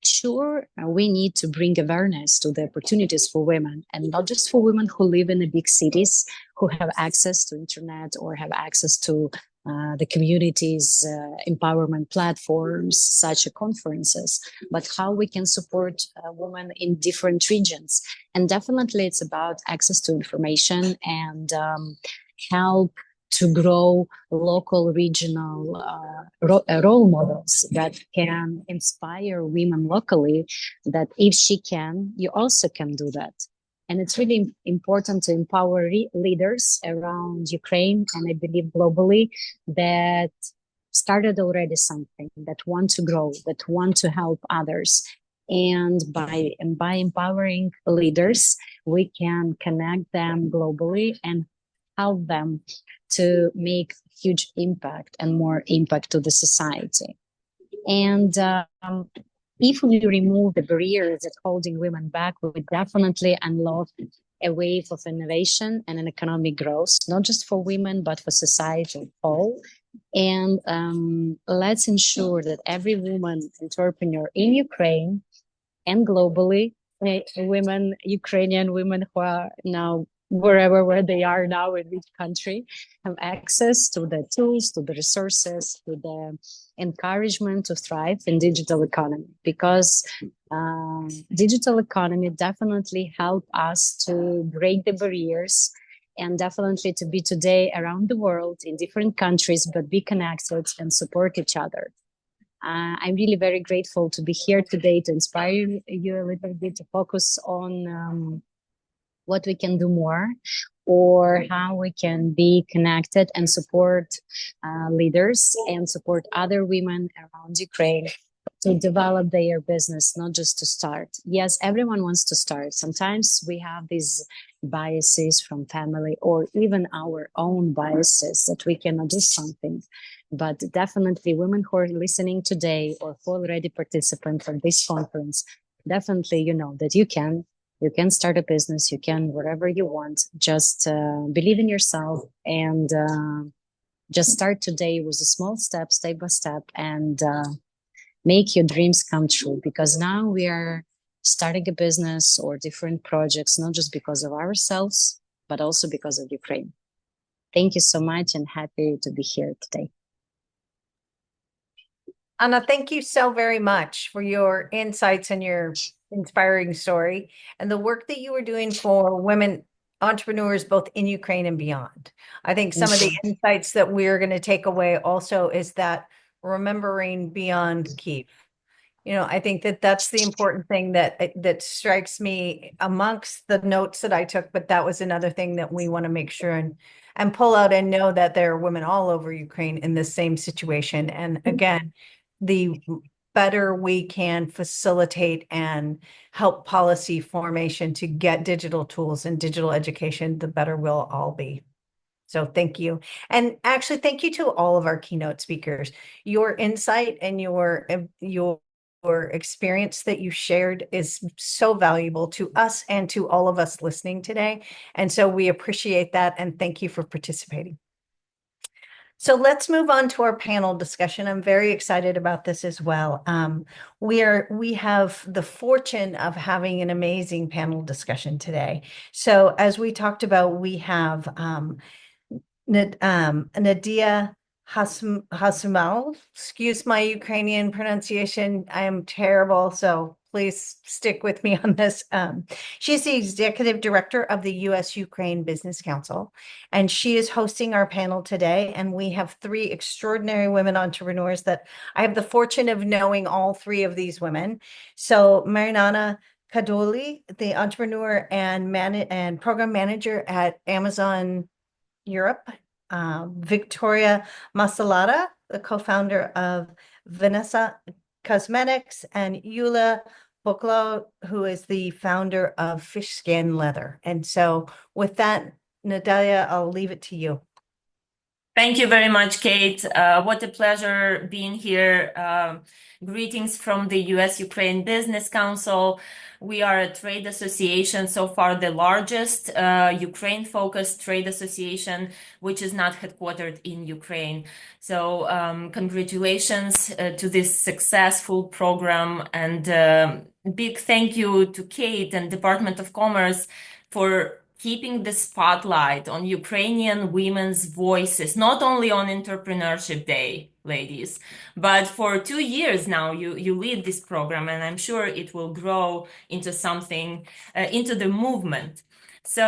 sure, we need to bring awareness to the opportunities for women, and not just for women who live in the big cities, who have access to internet or have access to the communities, empowerment platforms, such as conferences, but how we can support women in different regions. And definitely it's about access to information and help to grow local, regional role models that can inspire women locally, that if she can, you also can do that. And it's really important to empower leaders around Ukraine, and I believe globally, that started already something, that want to grow, that want to help others. And by empowering leaders, we can connect them globally and help them to make huge impact and more impact to the society. And if we remove the barriers that holding women back, we would definitely unlock a wave of innovation and an economic growth, not just for women, but for society as a whole. And let's ensure that every woman entrepreneur in Ukraine and globally, women, Ukrainian women who are now where they are now in which country, have access to the tools, to the resources, to the encouragement to thrive in digital economy, because digital economy definitely help us to break the barriers and definitely to be today around the world in different countries, but be connected and support each other. I'm really very grateful to be here today to inspire you a little bit to focus on what we can do more, or how we can be connected and support leaders and support other women around Ukraine to develop their business, not just to start. Yes, everyone wants to start. Sometimes we have these biases from family or even our own biases that we cannot do something. But definitely women who are listening today or who already participant in this conference, definitely you know that you can start a business, you can whatever you want. Just believe in yourself and just start today with a small step by step, and make your dreams come true. Because now we are starting a business or different projects, not just because of ourselves, but also because of Ukraine. Thank you so much and happy to be here today. Anna, thank you so very much for your insights and your inspiring story and the work that you are doing for women entrepreneurs, both in Ukraine and beyond. I think some of the insights that we're going to take away also is that remembering beyond Kyiv. You know, I think that that's the important thing that strikes me amongst the notes that I took, but that was another thing that we want to make sure and pull out and know that there are women all over Ukraine in the same situation. And again, the better we can facilitate and help policy formation to get digital tools and digital education, the better we'll all be. So thank you. And actually, thank you to all of our keynote speakers. Your insight and your experience that you shared is so valuable to us and to all of us listening today. And so we appreciate that. And thank you for participating. So let's move on to our panel discussion. I'm very excited about this as well. We have the fortune of having an amazing panel discussion today. So as we talked about, we have Nadiia Hasumal. Excuse my Ukrainian pronunciation. I am terrible, so please stick with me on this. She's the executive director of the U.S. Ukraine Business Council, and she is hosting our panel today. And we have three extraordinary women entrepreneurs that I have the fortune of knowing all three of these women. So Mariana Kadoli, the entrepreneur and program manager at Amazon Europe, Victoria Maslova, the co-founder of VESNA Cosmetics, and Yuliia, who is the founder of FISKIN Leather. And so with that, Nadiia, I'll leave it to you. Thank you very much, Kate. What a pleasure being here. Greetings from the U.S. Ukraine Business Council. We are a trade association, so far the largest Ukraine-focused trade association, which is not headquartered in Ukraine. So congratulations to this successful program, and big thank you to Kate and Department of Commerce for keeping the spotlight on Ukrainian women's voices, not only on Entrepreneurship Day, ladies, but for 2 years now you lead this program, and I'm sure it will grow into something, into the movement. So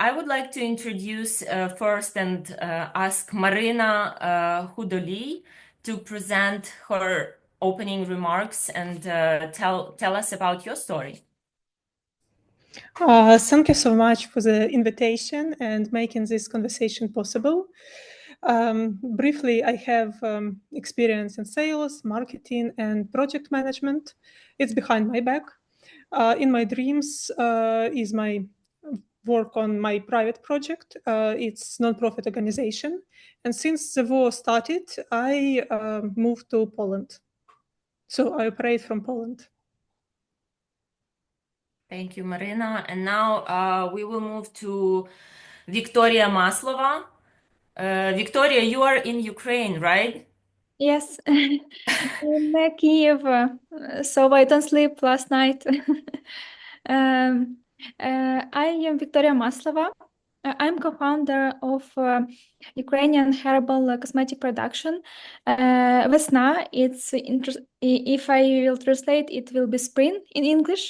I would like to introduce first and ask Marina Hudoli to present her opening remarks and tell us about your story. Thank you so much for the invitation and making this conversation possible. Briefly, I have experience in sales, marketing, and project management. It's behind my back. In my dreams is my work on my private project. It's non-profit organization. And since the war started, I moved to Poland. So I operate from Poland. Thank you, Marina. And now we will move to Victoria Maslova. Victoria, you are in Ukraine, right? Yes, in Kiev. So I don't sleep last night. I am Victoria Maslova. I'm co-founder of Ukrainian herbal cosmetic production, VESNA. If I will translate, it will be spring in English.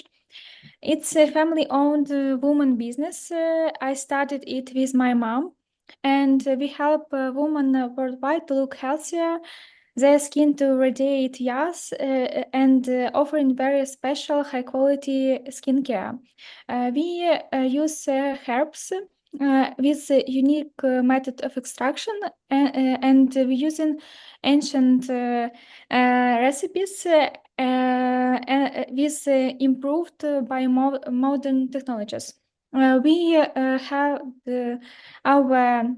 It's a family-owned woman business. I started it with my mom, and we help women worldwide to look healthier, their skin to radiate youth, and offering very special high-quality skincare. We use herbs with a unique method of extraction, and we're using ancient recipes with improved by modern technologies. We have our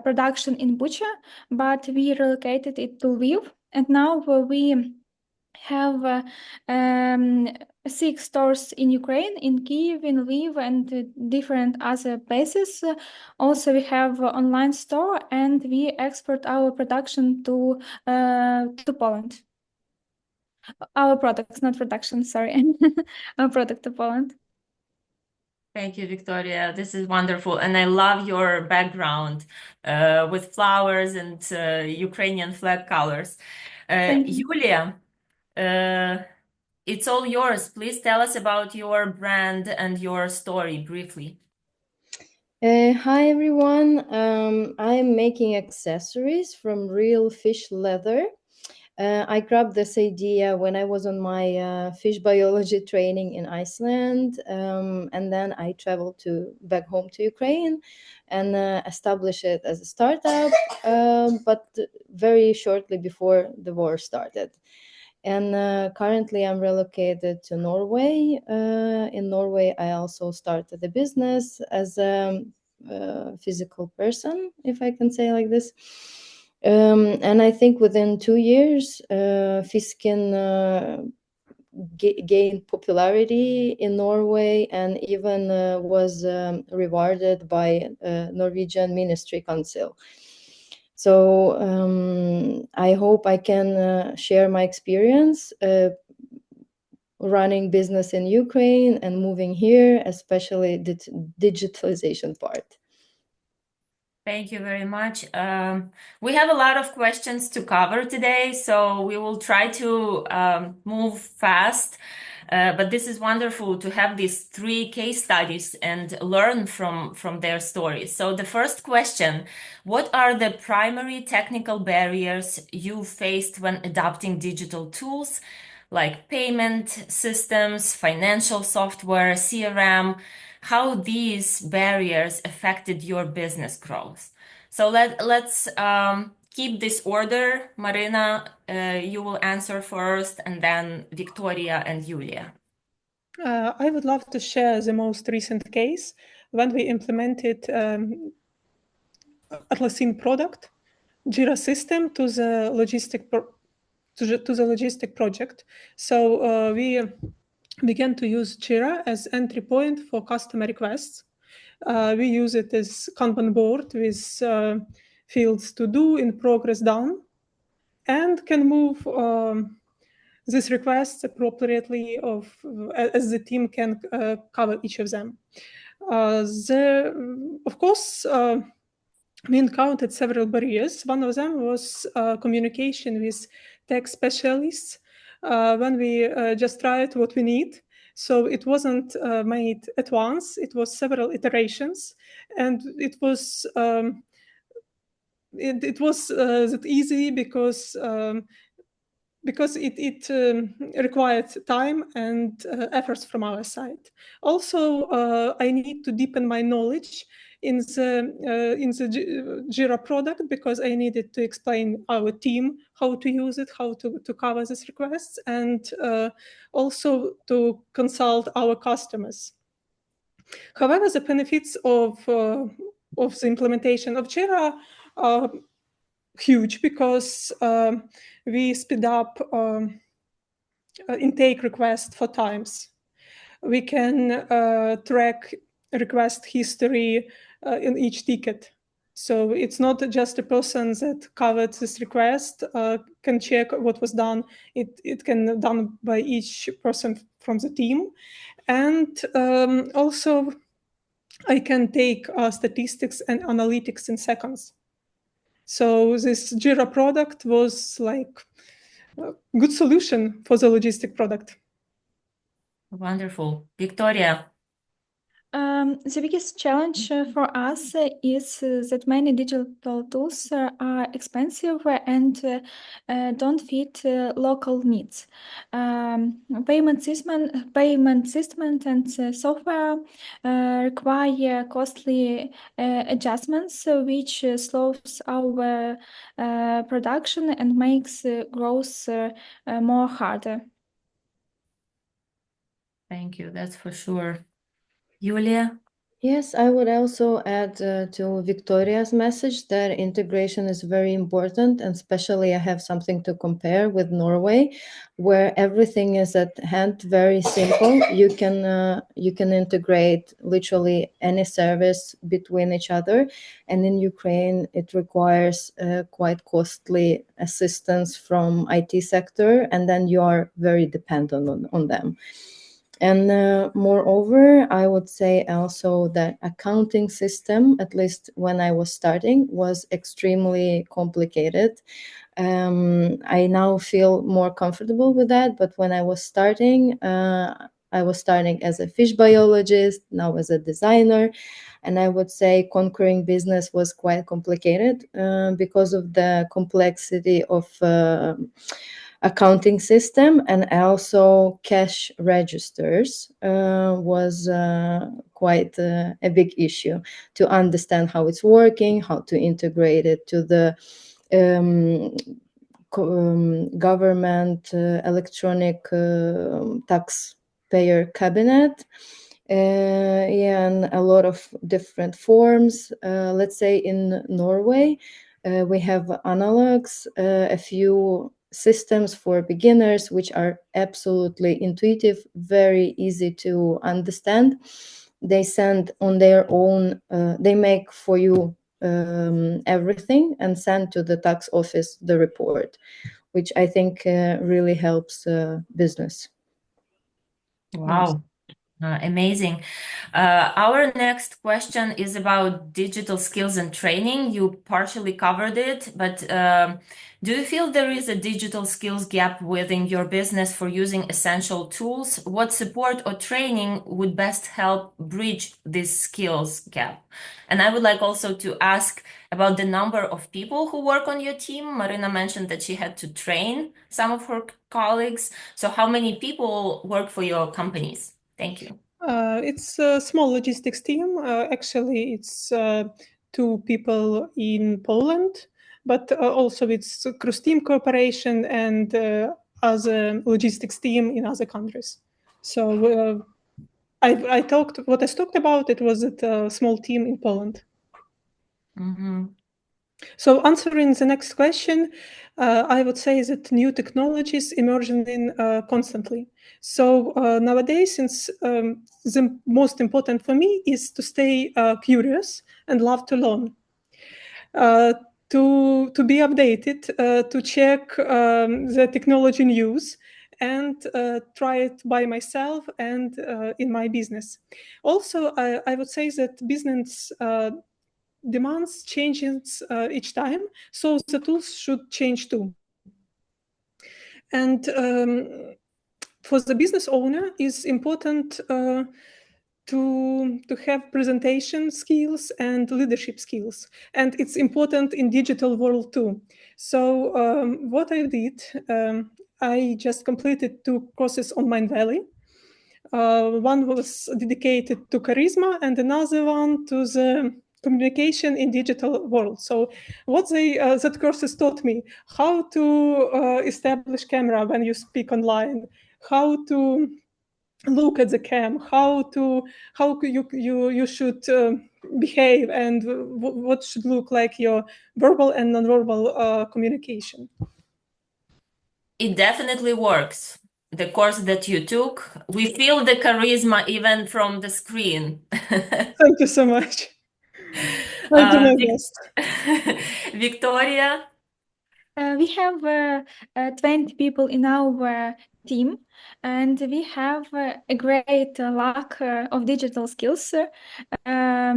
production in Bucha, but we relocated it to Lviv, and now we have 6 stores in Ukraine, in Kiev, in Lviv, and different other places. Also, we have an online store, and we export our production to Poland. Our products, not production, sorry. Our product to Poland. Thank you, Victoria. This is wonderful. And I love your background with flowers and Ukrainian flag colors. Yuliia, it's all yours. Please tell us about your brand and your story briefly. Hi, everyone. I'm making accessories from real fish leather. I grabbed this idea when I was on my fish biology training in Iceland, and then I traveled back home to Ukraine and established it as a startup, but very shortly before the war started. And currently I'm relocated to Norway. In Norway, I also started a business as a physical person, if I can say like this. And I think within 2 years, FISKIN gained popularity in Norway and even was rewarded by Norwegian Ministry Council. So I hope I can share my experience running business in Ukraine and moving here, especially the digitalization part. Thank you very much. We have a lot of questions to cover today, so we will try to move fast. But this is wonderful to have these 3 case studies and learn from their stories. So the first question, what are the primary technical barriers you faced when adopting digital tools like payment systems, financial software, CRM? How these barriers affected your business growth? So let's keep this order. Marina, you will answer first, and then Victoria and Yuliia. I would love to share the most recent case when we implemented Atlassian product, Jira system to the logistic project. So we began to use Jira as entry point for customer requests. We use it as Kanban board with fields to do, in progress, done, and can move these requests appropriately as the team can cover each of them. Of course, we encountered several barriers. One of them was communication with tech specialists when we just tried what we need. So it wasn't made at once. It was several iterations, and it was that easy because it required time and efforts from our side. Also, I need to deepen my knowledge in the Jira product because I needed to explain our team how to use it, how to cover these requests, and also to consult our customers. However, the benefits of the implementation of Jira are huge because we speed up intake requests for times. We can track request history in each ticket. So it's not just a person that covered this request can check what was done. It can be done by each person from the team. And also, I can take statistics and analytics in seconds. So this Jira product was like a good solution for the logistic product. Wonderful. Victoria. The biggest challenge for us is that many digital tools are expensive and don't fit local needs. Payment system and software require costly adjustments, which slows our production and makes growth more harder. Thank you. That's for sure. Yuliia? Yes, I would also add to Victoria's message that integration is very important, and especially I have something to compare with Norway, where everything is at hand, very simple. You can integrate literally any service between each other, and in Ukraine it requires quite costly assistance from IT sector, and then you are very dependent on them. And moreover, I would say also that accounting system, at least when I was starting, was extremely complicated. I now feel more comfortable with that, but when I was starting as a fish biologist, now as a designer, and I would say conquering business was quite complicated because of the complexity of accounting system, and also cash registers was quite a big issue to understand how it's working, how to integrate it to the government electronic taxpayer cabinet. And a lot of different forms. Let's say in Norway, we have analogs, a few systems for beginners, which are absolutely intuitive, very easy to understand. They send on their own, they make for you everything and send to the tax office the report, which I think really helps business. Wow. Amazing. Our next question is about digital skills and training. You partially covered it, but do you feel there is a digital skills gap within your business for using essential tools? What support or training would best help bridge this skills gap? And I would like also to ask about the number of people who work on your team. Marina mentioned that she had to train some of her colleagues. So how many people work for your companies? Thank you. It's a small logistics team. Actually, it's 2 people in Poland, but also it's cruise team cooperation and other logistics team in other countries. So what I talked about, it was a small team in Poland. Mm-hmm. So answering the next question, I would say that new technologies emerging constantly. So nowadays, since the most important for me is to stay curious and love to learn, to be updated, to check the technology news, and try it by myself and in my business. Also, I would say that business demands changes each time, so the tools should change too. And for the business owner, it's important to have presentation skills and leadership skills. And it's important in digital world too. So what I did, I just completed 2 courses on Mindvalley. One was dedicated to charisma and another one to the communication in digital world. So what that courses taught me, how to establish camera when you speak online, how to look at the cam, how you should behave, and what should look like your verbal and non-verbal communication. It definitely works. The course that you took, we feel the charisma even from the screen. Thank you so much. I'll do my best. Victoria? We have 20 people in our team, and we have a great lack of digital skills. I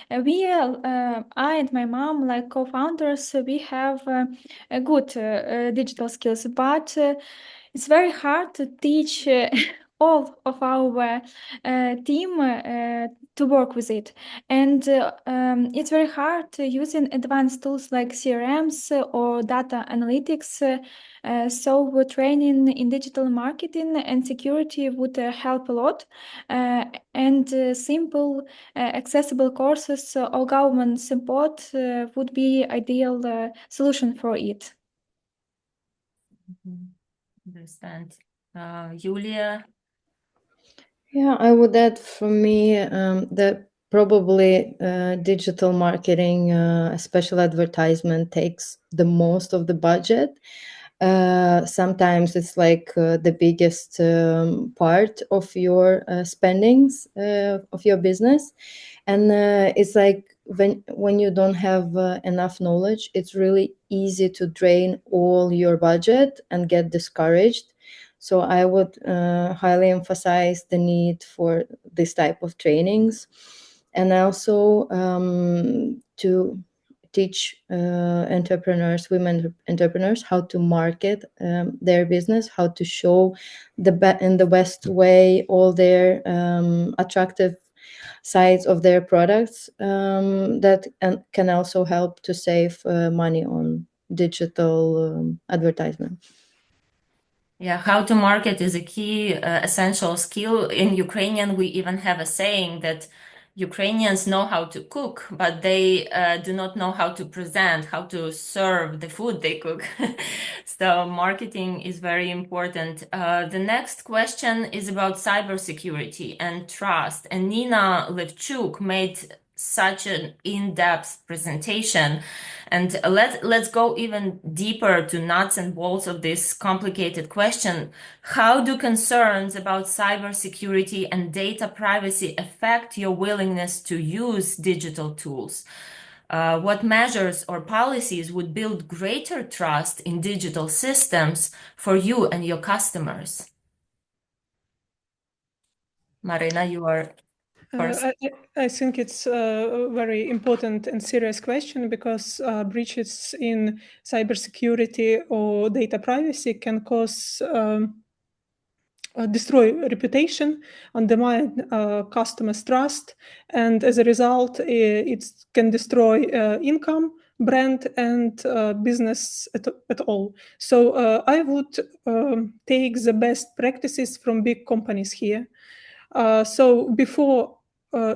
and my mom, like co-founders, we have a good digital skills, but it's very hard to teach all of our team to work with it. And it's very hard using advanced tools like CRMs or data analytics. So training in digital marketing and security would help a lot. And simple, accessible courses or government support would be ideal solution for it. Understand. Yuliia? Yeah, I would add from me that probably digital marketing, special advertisement takes the most of the budget. Sometimes it's like the biggest part of your spendings of your business. And it's like when you don't have enough knowledge, it's really easy to drain all your budget and get discouraged. So I would highly emphasize the need for this type of trainings, and also to teach entrepreneurs, women entrepreneurs, how to market their business, how to show in the best way all their attractive sides of their products that can also help to save money on digital advertisement. Yeah, how to market is a key essential skill. In Ukrainian, we even have a saying that Ukrainians know how to cook, but they do not know how to present, how to serve the food they cook. So marketing is very important. The next question is about cybersecurity and trust. And Nina Levchuck made such an in-depth presentation. And let's go even deeper to nuts and bolts of this complicated question. How do concerns about cybersecurity and data privacy affect your willingness to use digital tools? What measures or policies would build greater trust in digital systems for you and your customers? Marina, you are first. I think it's a very important and serious question, because breaches in cybersecurity or data privacy can cause destroy reputation, undermine customers' trust, and as a result, it can destroy income, brand, and business at all. So I would take the best practices from big companies here. So before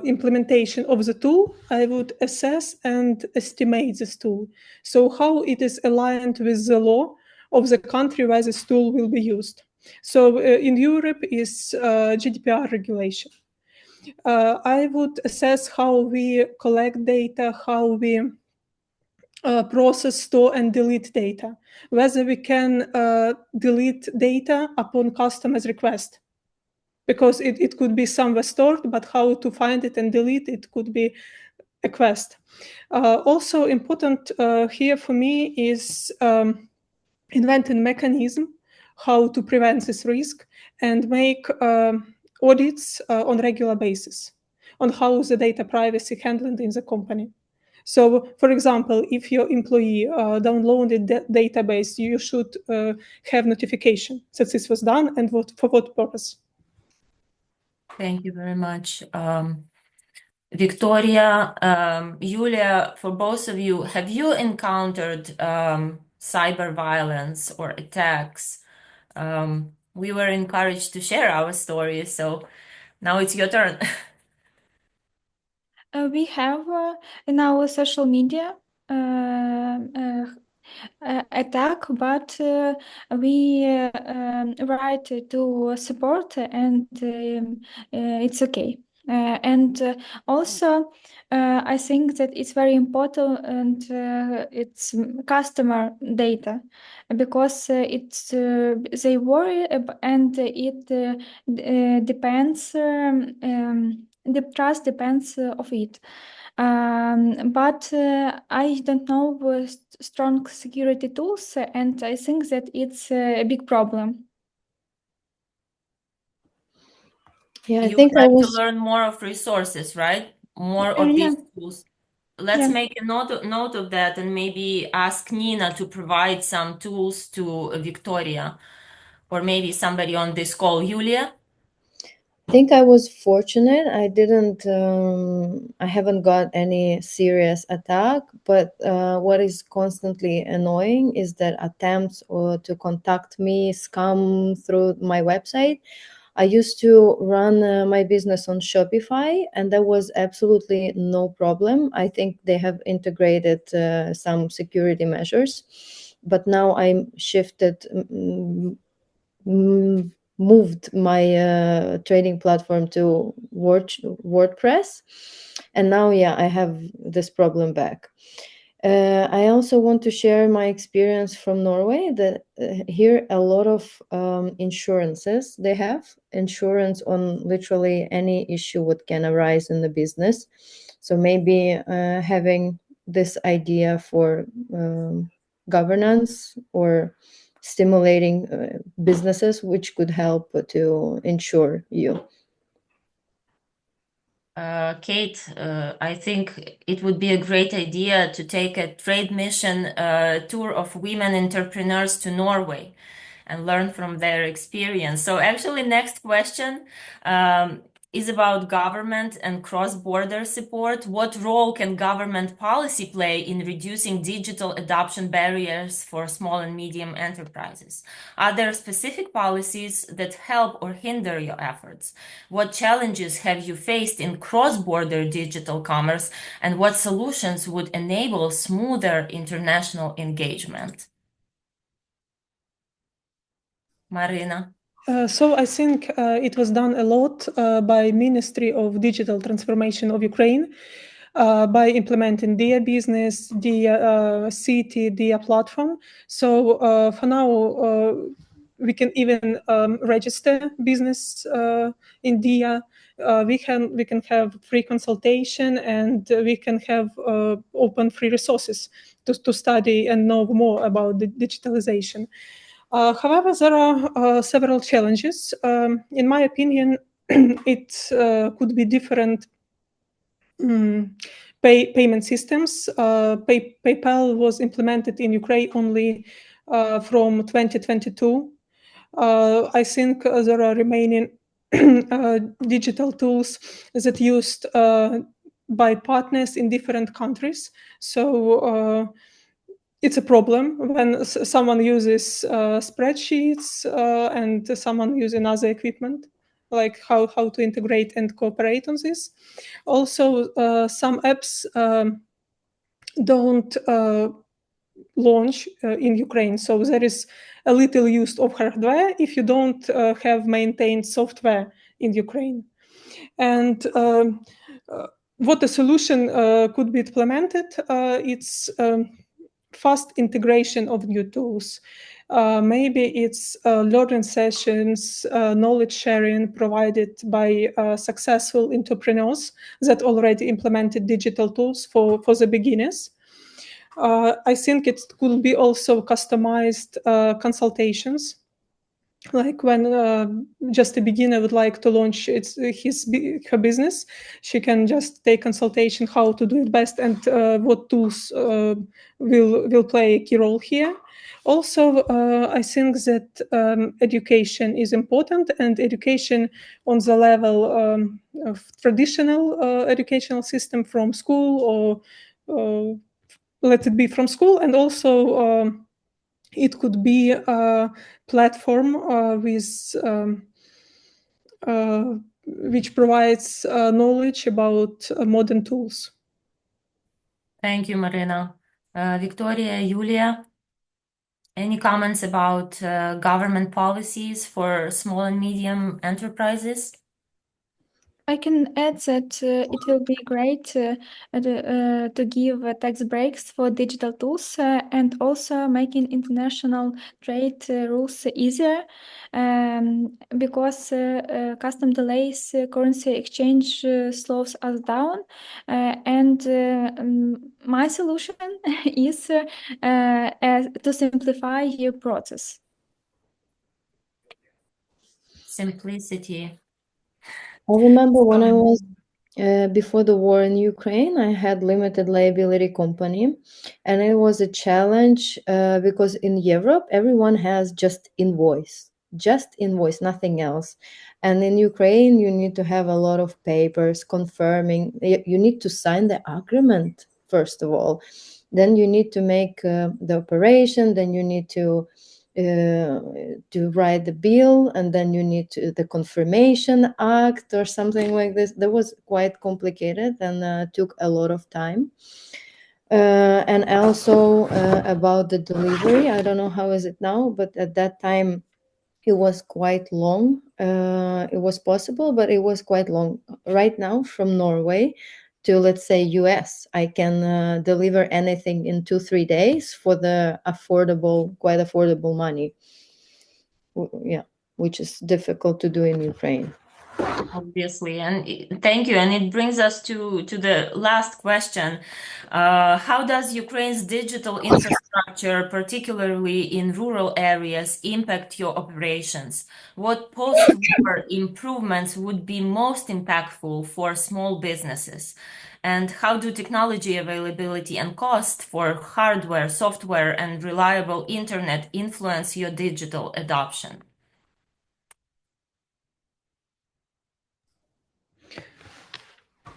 implementation of the tool, I would assess and estimate this tool. So how it is aligned with the law of the country where this tool will be used. So in Europe is GDPR regulation. I would assess how we collect data, how we process, store, and delete data, whether we can delete data upon customer's request, because it could be somewhere stored, but how to find it and delete it could be a quest. Also important here for me is inventing mechanism how to prevent this risk and make audits on regular basis on how the data privacy handled in the company. So, for example, if your employee downloaded the database, you should have notification that this was done and for what purpose. Thank you very much. Victoria, Yuliia, for both of you, have you encountered cyber violence or attacks? We were encouraged to share our stories, so now it's your turn. We have in our social media attack, but we write to support and it's okay. And also, I think that it's very important and it's customer data because it's they worry and it depends. The trust depends of it. But I don't know strong security tools, and I think that it's a big problem. Yeah, I You think would I like to was. learn more of resources, right? More of Yeah. these tools. Let's Yeah. make a note of that and maybe ask Nina to provide some tools to Victoria or maybe somebody on this call. Yuliia? I think I was fortunate. I haven't got any serious attack, but what is constantly annoying is that attempts to contact me scam through my website. I used to run my business on Shopify, and there was absolutely no problem. I think they have integrated some security measures, but now I'm shifted. Moved my trading platform to WordPress, and now I have this problem back. I also want to share my experience from Norway that here a lot of insurances, they have insurance on literally any issue what can arise in the business. So maybe having this idea for governance or stimulating businesses which could help to insure you. Kate, I think it would be a great idea to take a trade mission tour of women entrepreneurs to Norway and learn from their experience. So actually, next question is about government and cross-border support. What role can government policy play in reducing digital adoption barriers for small and medium enterprises? Are there specific policies that help or hinder your efforts? What challenges have you faced in cross-border digital commerce, and what solutions would enable smoother international engagement? Marina. So I think it was done a lot by Ministry of Digital Transformation of Ukraine by implementing Dia Business, Dia City, Dia platform. So for now, we can even register business in Dia. We can have free consultation, and we can have open free resources to study and know more about the digitalization. However, there are several challenges. In my opinion, it could be different payment systems. PayPal was implemented in Ukraine only from 2022. I think there are remaining digital tools that used by partners in different countries. So it's a problem when someone uses spreadsheets and someone using other equipment, like how to integrate and cooperate on this. Also, some apps don't launch in Ukraine, so there is a little use of hardware if you don't have maintained software in Ukraine. And what the solution could be implemented, it's fast integration of new tools. Maybe it's learning sessions, knowledge sharing provided by successful entrepreneurs that already implemented digital tools for the beginners. I think it could be also customized consultations Like when just a beginner would like to launch her business, she can just take consultation how to do it best and what tools will play a key role here. Also, I think that education is important, and education on the level of traditional educational system from school, or let it be from school, and also it could be a platform which provides knowledge about modern tools. Thank you, Marina. Victoria, Yuliia, any comments about government policies for small and medium enterprises? I can add that it will be great to give tax breaks for digital tools and also making international trade rules easier, because custom delays, currency exchange slows us down. And my solution is to simplify your process. Simplicity. I remember when I was before the war in Ukraine, I had limited liability company, and it was a challenge because in Europe everyone has just invoice, nothing else. And in Ukraine, you need to have a lot of papers confirming. You need to sign the agreement first of all. Then you need to make the operation. Then you need to write the bill, and then you need the confirmation act or something like this. That was quite complicated and took a lot of time. And also about the delivery, I don't know how is it now, but at that time it was quite long. It was possible, but it was quite long. Right now, from Norway to, let's say, US, I can deliver anything in 2-3 days for the quite affordable money. Yeah, which is difficult to do in Ukraine. Obviously, and thank you. And it brings us to the last question. How does Ukraine's digital infrastructure, particularly in rural areas, impact your operations? What post-war improvements would be most impactful for small businesses? And how do technology availability and cost for hardware, software, and reliable internet influence your digital adoption?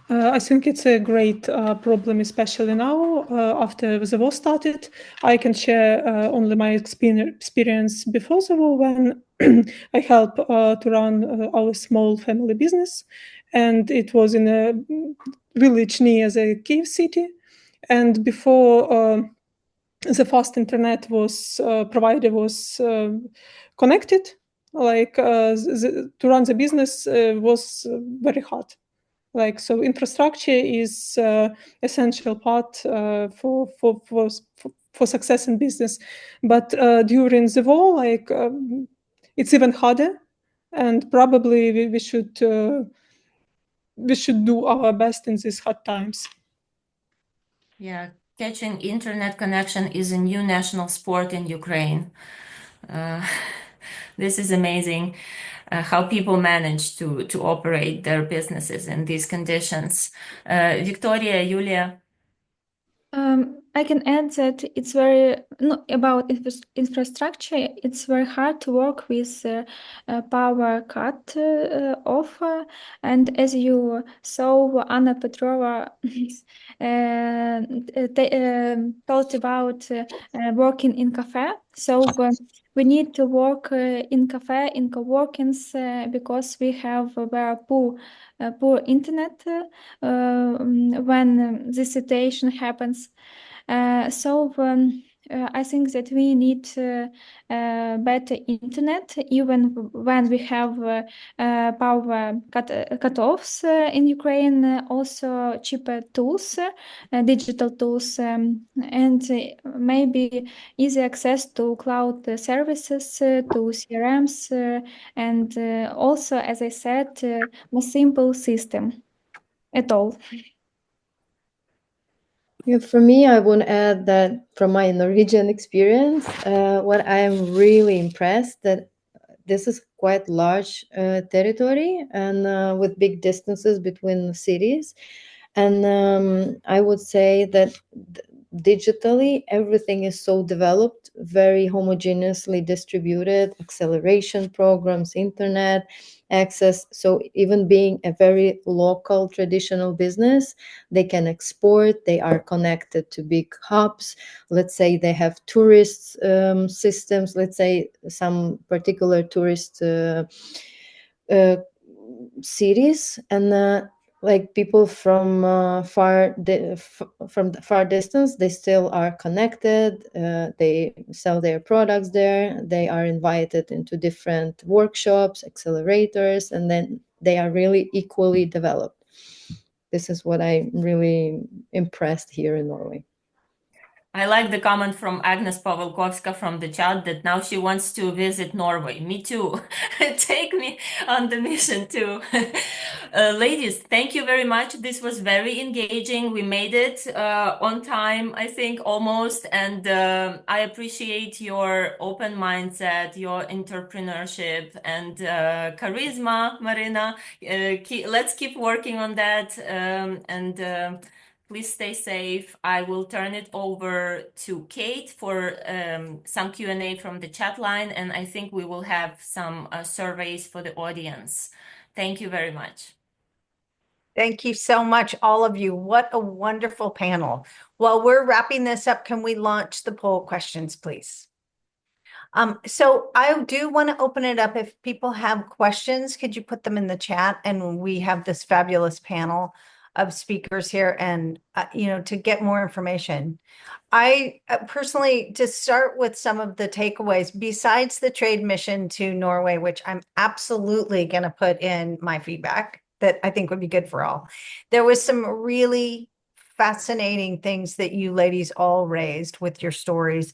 I think it's a great problem, especially now after the war started. I can share only my experience before the war, when I helped to run our small family business, and it was in a village near the Kiev city. And before the fast internet was provider was connected, like to run the business was very hard. Like, so infrastructure is essential part for success in business. But during the war, like it's even harder, and probably we should do our best in these hard times. Yeah, catching internet connection is a new national sport in Ukraine. This is amazing how people manage to operate their businesses in these conditions. Victoria, Yuliia. I can add that it's very about infrastructure. It's very hard to work with power cut off, and as you saw, Anna Petrova told about working in cafe. So we need to work in cafe, in co-workings, because we have very poor internet when this situation happens. I think that we need better internet, even when we have power cut-offs in Ukraine. Also cheaper tools, digital tools, and maybe easy access to cloud services, to CRMs, and also, as I said, a simple system at all. Yeah, for me, I would add that from my Norwegian experience, what I am really impressed that this is quite large territory and with big distances between cities. And I would say that digitally, everything is so developed, very homogeneously distributed, acceleration programs, internet access. So even being a very local traditional business, they can export, they are connected to big hubs. Let's say they have tourist systems, let's say some particular tourist cities, and like people from from the far distance, they still are connected. They sell their products there. They are invited into different workshops, accelerators, and then they are really equally developed. This is what I'm really impressed here in Norway. I like the comment from Agnes Pavelkovska from the chat that now she wants to visit Norway. Me too. Take me on the mission too. Ladies, thank you very much. This was very engaging. We made it on time, I think, almost. And I appreciate your open mindset, your entrepreneurship, and charisma, Marina. Let's keep working on that. Please stay safe. I will turn it over to Kate for some Q&A from the chat line, and I think we will have some surveys for the audience. Thank you very much. Thank you so much, all of you. What a wonderful panel. While we're wrapping this up, can we launch the poll questions, please? So I do want to open it up. If people have questions, could you put them in the chat? And we have this fabulous panel of speakers here and, to get more information. I personally, to start with some of the takeaways, besides the trade mission to Norway, which I'm absolutely going to put in my feedback that I think would be good for all, there was some really fascinating things that you ladies all raised with your stories.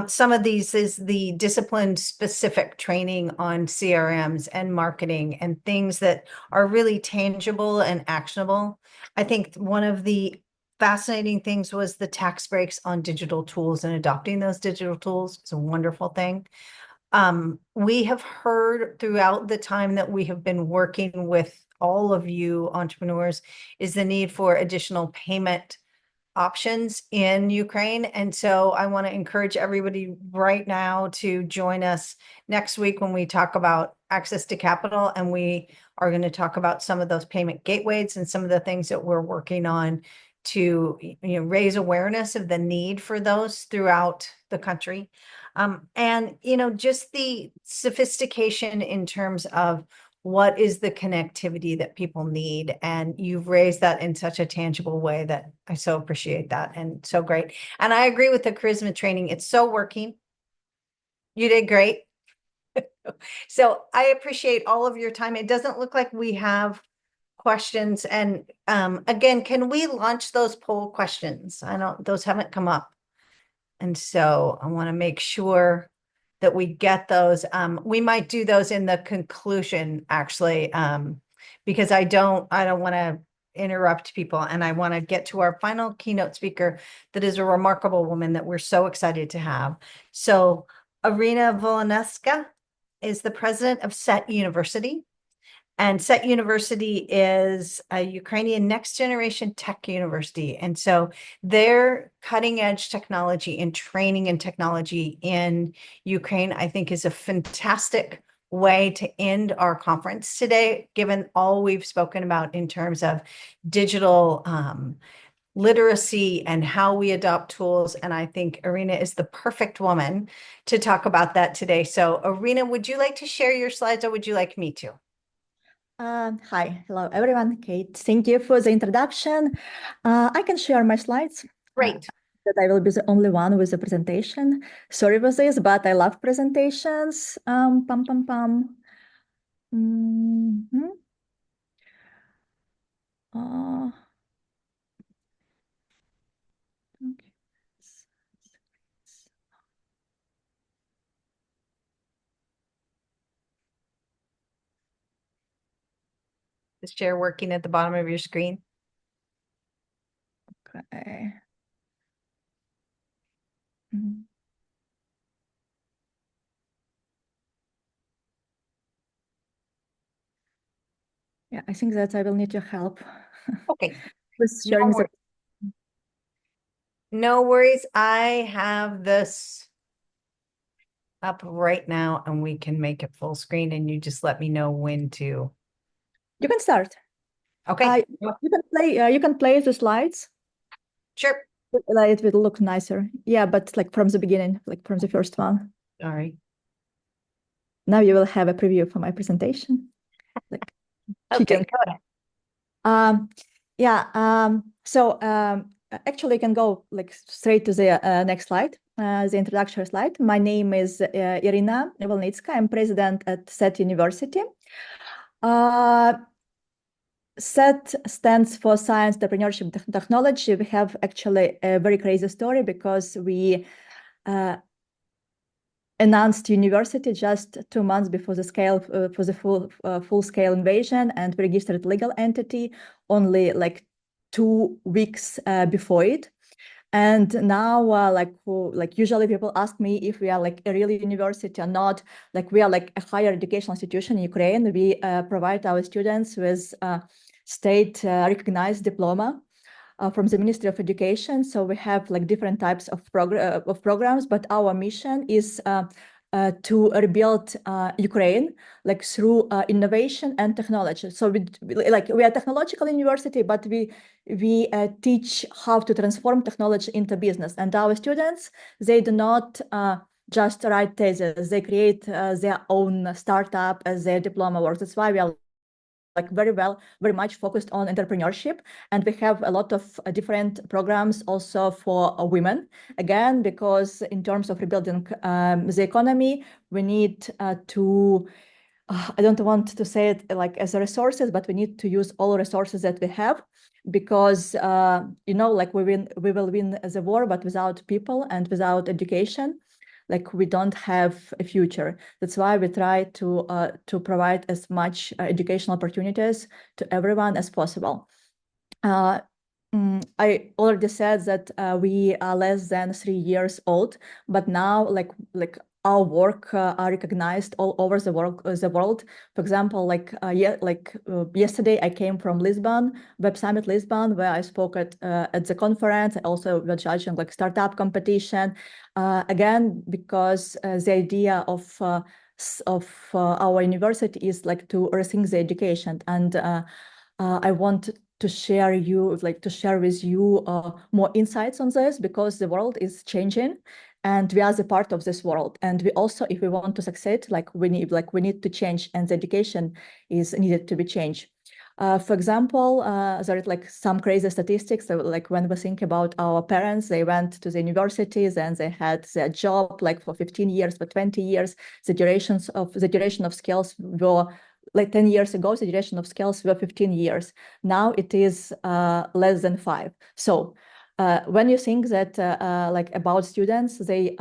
Some of these is the discipline specific training on CRMs and marketing and things that are really tangible and actionable. I think one of the fascinating things was the tax breaks on digital tools and adopting those digital tools. It's a wonderful thing. We have heard throughout the time that we have been working with all of you entrepreneurs is the need for additional payment options in Ukraine. And so I want to encourage everybody right now to join us next week when we talk about access to capital. And we are going to talk about some of those payment gateways and some of the things that we're working on to raise awareness of the need for those throughout the country. And just the sophistication in terms of what is the connectivity that people need. And you've raised that in such a tangible way that I so appreciate that and so great. And I agree with the charisma training. It's so working. You did great. So I appreciate all of your time. It doesn't look like we have questions. And again, can we launch those poll questions? Those haven't come up. And so I want to make sure that we get those. We might do those in the conclusion, actually, because I don't want to interrupt people. And I want to get to our final keynote speaker that is a remarkable woman that we're so excited to have. So Irina Volyneska is the president of SET University. And SET University is a Ukrainian next generation tech university. And so their cutting edge technology and training and technology in Ukraine, I think, is a fantastic way to end our conference today, given all we've spoken about in terms of digital literacy and how we adopt tools. And I think Irina is the perfect woman to talk about that today. So Irina, would you like to share your slides or would you like me to? Hi, hello everyone. Kate, thank you for the introduction. I can share my slides. Great. That I will be the only one with the presentation. Sorry for this, but I love presentations. Mhm. Okay. Is share working at the bottom of your screen? Okay. Mhm. Yeah, I think that I will need your help Okay. with No sharing the. worries. No worries. I have this up right now and we can make it full screen and you just let me know when to. You can start. Okay. You can play the slides. Sure. It will look nicer. Yeah, but like from the beginning, like from the first one. All right. Now you will have a preview for my presentation. Like Okay, go ahead. So actually, you can go like straight to the next slide, the introductory slide. My name is Irina Volnitska. I'm president at SET University. SET stands for Science, Entrepreneurship, Technology. We have actually a very crazy story because we announced university just 2 months before the scale for the full-scale invasion, and we registered legal entity only like 2 weeks before it. And now, like usually people ask me if we are like a real university or not. Like we are like a higher educational institution in Ukraine. We provide our students with state recognized diploma from the Ministry of Education. So we have like different types of programs, but our mission is to rebuild Ukraine like through innovation and technology. So we are a technological university, but we teach how to transform technology into business. And our students, they do not just write theses; they create their own startup as their diploma work. That's why we are like very much focused on entrepreneurship. And we have a lot of different programs also for women, again, because in terms of rebuilding the economy, we need to, I don't want to say it like as a resources, but we need to use all resources that we have, because, like we will win the war, but without people and without education, like we don't have a future. That's why we try to provide as much educational opportunities to everyone as possible. I already said that we are less than 3 years old, but now like our work are recognized all over the world. For example, yesterday I came from Lisbon, Web Summit Lisbon, where I spoke at the conference. I also was judging like startup competition. Again, because the idea of our university is like to rethink the education, and I want to share with you more insights on this, because the world is changing and we are the part of this world. And we also, if we want to succeed, we need to change, and the education is needed to be changed. For example, there is like some crazy statistics. So, like when we think about our parents, they went to the universities and they had their job like for 15 years, for 20 years. The duration of skills were like 10 years ago, the duration of skills were 15 years. Now it is less than 5. So when you think that about students, they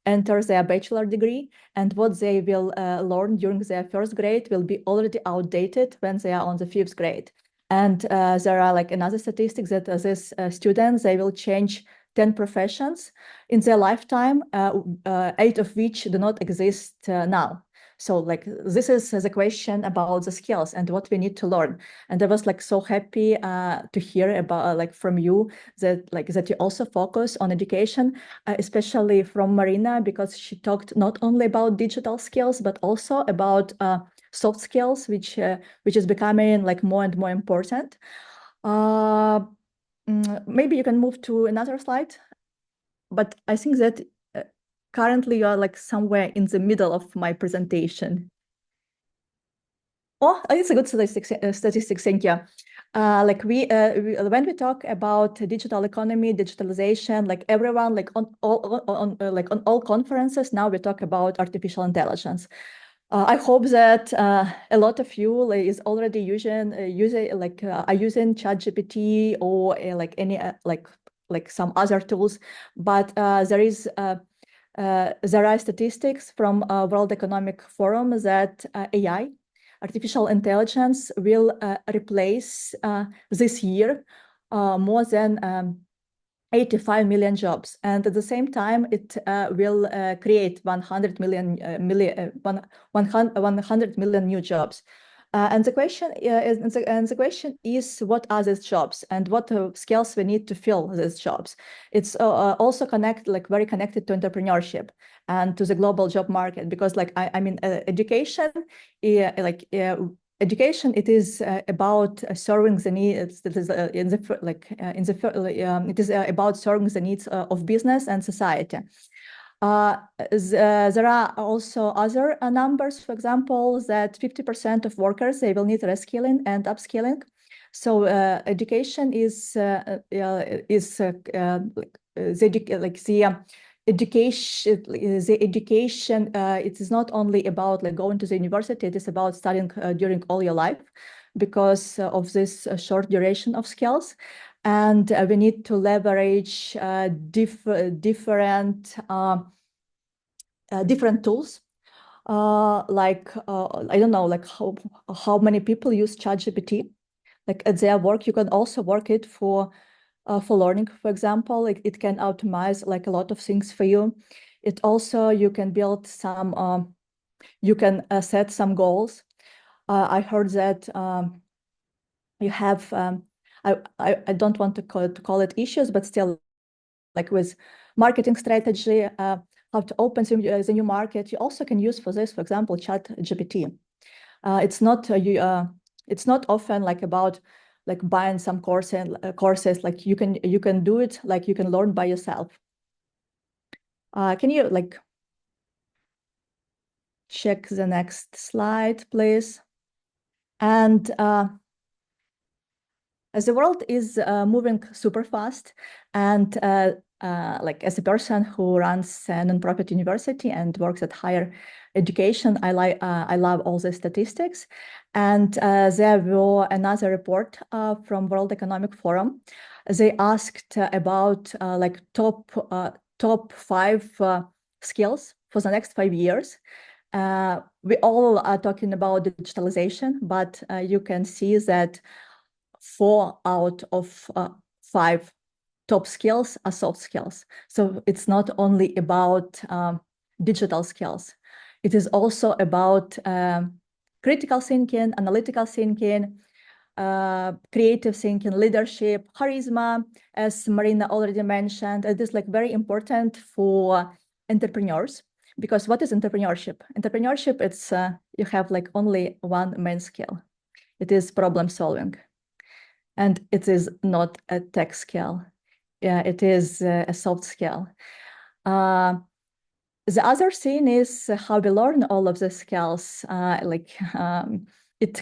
enter their bachelor degree, and what they will learn during their first grade will be already outdated when they are on the 5th grade. And there are like another statistics that these students, they will change 10 professions in their lifetime, 8 of which do not exist now. So like this is the question about the skills and what we need to learn. And I was like so happy to hear about like from you that you also focus on education, especially from Marina, because she talked not only about digital skills but also about soft skills, which is becoming like more and more important. Maybe you can move to another slide, but I think that currently you are like somewhere in the middle of my presentation. Oh, it's a good statistics. Thank you. Like when we talk about digital economy, digitalization, like everyone, like on all conferences now we talk about artificial intelligence. I hope that a lot of you is already using ChatGPT or like any like some other tools, but there are statistics from World Economic Forum that AI, artificial intelligence, will replace this year more than 85 million jobs, and at the same time, it will create 100 million new jobs. And the question is, what are these jobs and what skills we need to fill these jobs? It's also very connected to entrepreneurship and to the global job market, because education, education, it is about serving the needs. It is it is about serving the needs of business and society. There are also other numbers, for example, that 50% of workers, they will need reskilling and upskilling. So education is education. It is not only about going to the university. It is about studying during all your life, because of this short duration of skills. And we need to leverage different tools. I don't know, how many people use ChatGPT. At their work, you can also work it for learning, for example. It can optimize a lot of things for you. It also, you can build some, you can set some goals. I heard that you have, I don't want to call it issues, but still, with marketing strategy, how to open the new market. You also can use for this, for example, ChatGPT. It's not often about buying some courses. You can do it, you can learn by yourself. Can you check the next slide, please? And as the world is moving super fast, and as a person who runs a nonprofit university and works at higher education, I love all the statistics. And there were another report from World Economic Forum. They asked about top 5 skills for the next 5 years. We all are talking about digitalization, but you can see that 4 out of 5 top skills are soft skills. So it's not only about digital skills. It is also about critical thinking, analytical thinking, creative thinking, leadership, charisma, as Marina already mentioned. It is very important for entrepreneurs, because what is entrepreneurship? Entrepreneurship, it's you have only one main skill. It is problem solving. And it is not a tech skill. It is a soft skill. The other thing is how we learn all of the skills. It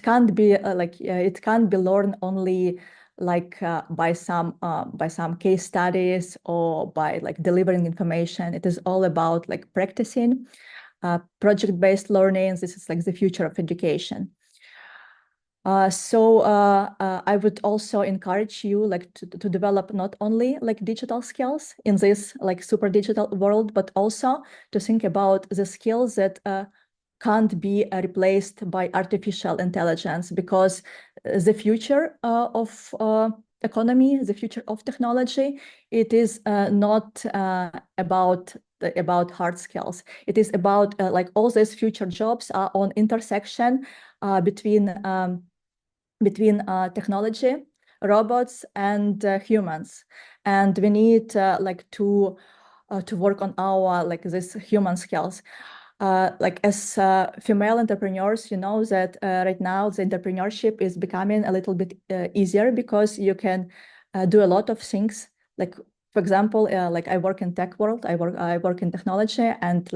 can't be it can't be learned only by some case studies or by delivering information. It is all about practicing, project-based learning. This is the future of education. So I would also encourage you to develop not only digital skills in this super digital world, but also to think about the skills that can't be replaced by artificial intelligence, because the future of economy, the future of technology, it is not about hard skills. It is about all these future jobs are on intersection between technology, robots, and humans, and we need to work on our these human skills. As female entrepreneurs, you know that right now the entrepreneurship is becoming a little bit easier, because you can do a lot of things. For example, I work in tech world, I work in technology, and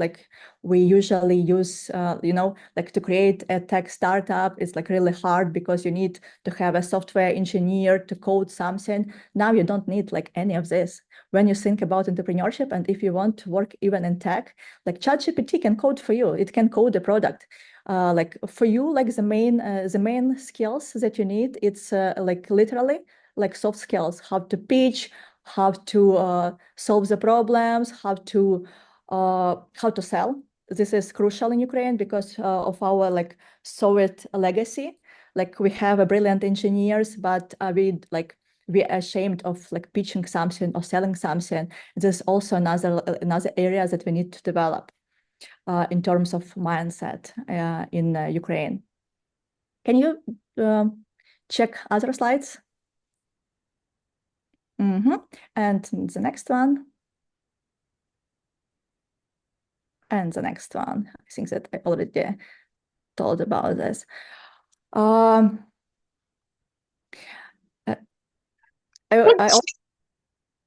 we usually use, to create a tech startup, it's really hard, because you need to have a software engineer to code something. Now you don't need any of this. When you think about entrepreneurship, and if you want to work even in tech, ChatGPT can code for you. It can code a product. For you, the main skills that you need, it's literally soft skills, how to pitch, how to solve the problems, how to sell. This is crucial in Ukraine because of our Soviet legacy. We have brilliant engineers, but we're ashamed of pitching something or selling something. There's also another area that we need to develop in terms of mindset in Ukraine. Can you check other slides? And the next one. And the next one. I think that I already told about this.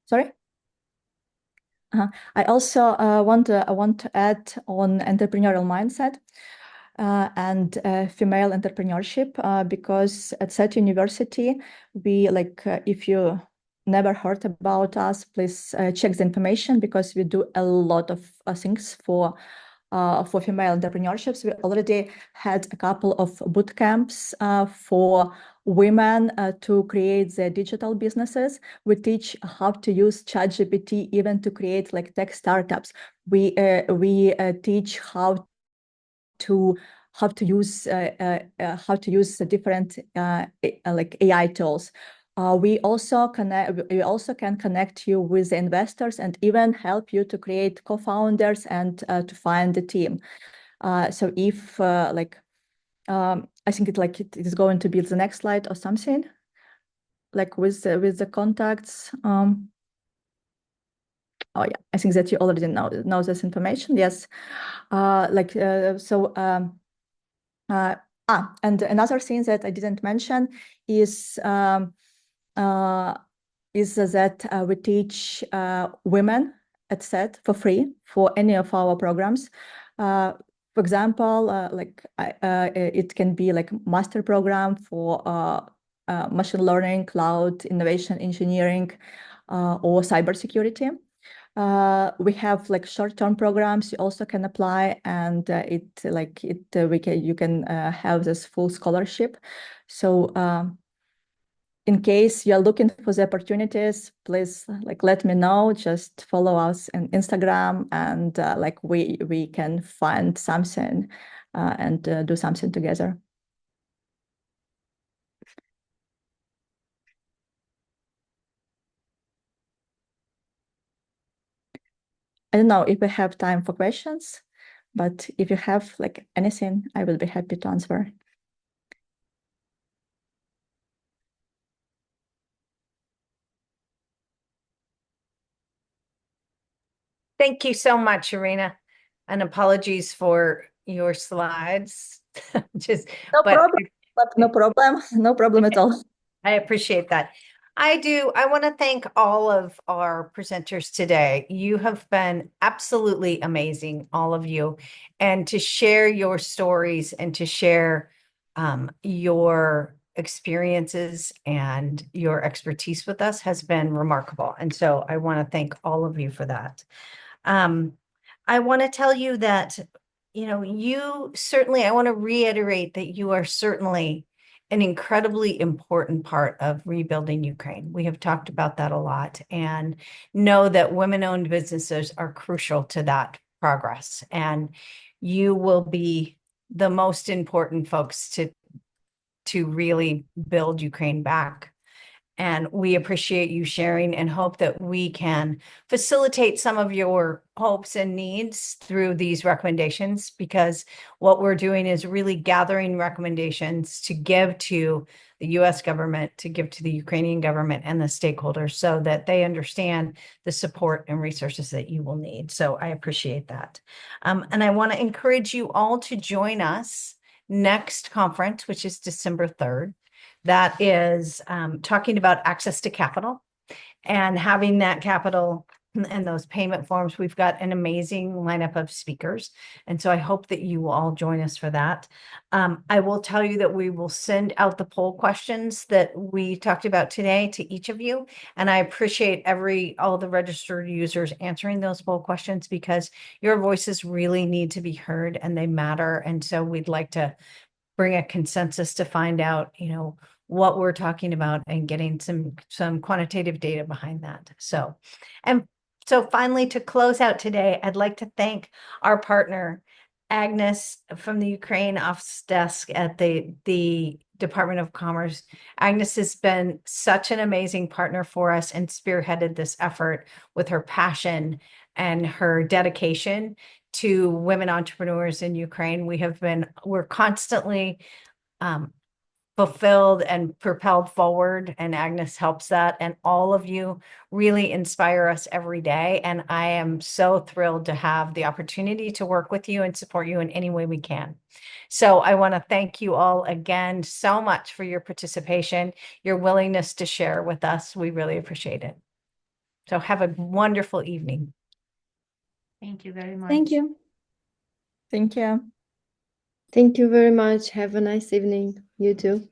Sorry. I also want to add on entrepreneurial mindset and female entrepreneurship because at SET University we if you never heard about us, please check the information because we do a lot of things for female entrepreneurships. We already had a couple of boot camps for women to create their digital businesses. We teach how to use ChatGPT even to create tech startups. We teach how to use the different AI tools. We also can connect you with the investors and even help you to create co-founders and to find the team. So if I think it is going to be the next slide or something with the contacts. Oh yeah, I think that you already know this information. Yes, and another thing that I didn't mention is that we teach women at SET for free for any of our programs. For example, it can be master program for machine learning, cloud, innovation engineering, or cybersecurity. We have short-term programs you also can apply, and you can have this full scholarship. So in case you're looking for the opportunities, please let me know. Just follow us on Instagram, and we can find something and do something together. I don't know if we have time for questions, but if you have anything, I will be happy to answer. Thank you so much, Irina, and apologies for your slides. No problem at all. I appreciate that. I want to thank all of our presenters today. You have been absolutely amazing, all of you, and to share your stories and to share your experiences and your expertise with us has been remarkable. And so I want to thank all of you for that. I want to tell you that, I want to reiterate that you are certainly an incredibly important part of rebuilding Ukraine. We have talked about that a lot, and know that women-owned businesses are crucial to that progress. And you will be the most important folks to really build Ukraine back. And we appreciate you sharing and hope that we can facilitate some of your hopes and needs through these recommendations, because what we're doing is really gathering recommendations to give to the US government, to give to the Ukrainian government and the stakeholders so that they understand the support and resources that you will need. So I appreciate that. And I want to encourage you all to join us next conference, which is December 3rd. That is talking about access to capital and having that capital and those payment forms. We've got an amazing lineup of speakers. And so I hope that you will all join us for that. I will tell you that we will send out the poll questions that we talked about today to each of you. And I appreciate all the registered users answering those poll questions, because your voices really need to be heard and they matter. And so we'd like to bring a consensus to find out, what we're talking about and getting some quantitative data behind that. So finally, to close out today, I'd like to thank our partner, Agnes from the Ukraine office desk at the Department of Commerce. Agnes has been such an amazing partner for us and spearheaded this effort with her passion and her dedication to women entrepreneurs in Ukraine. We're constantly fulfilled and propelled forward, and Agnes helps that. And all of you really inspire us every day. And I am so thrilled to have the opportunity to work with you and support you in any way we can. So I want to thank you all again so much for your participation, your willingness to share with us. We really appreciate it. So have a wonderful evening. Thank you very much. Thank you. Thank you. Thank you very much. Have a nice evening. You too.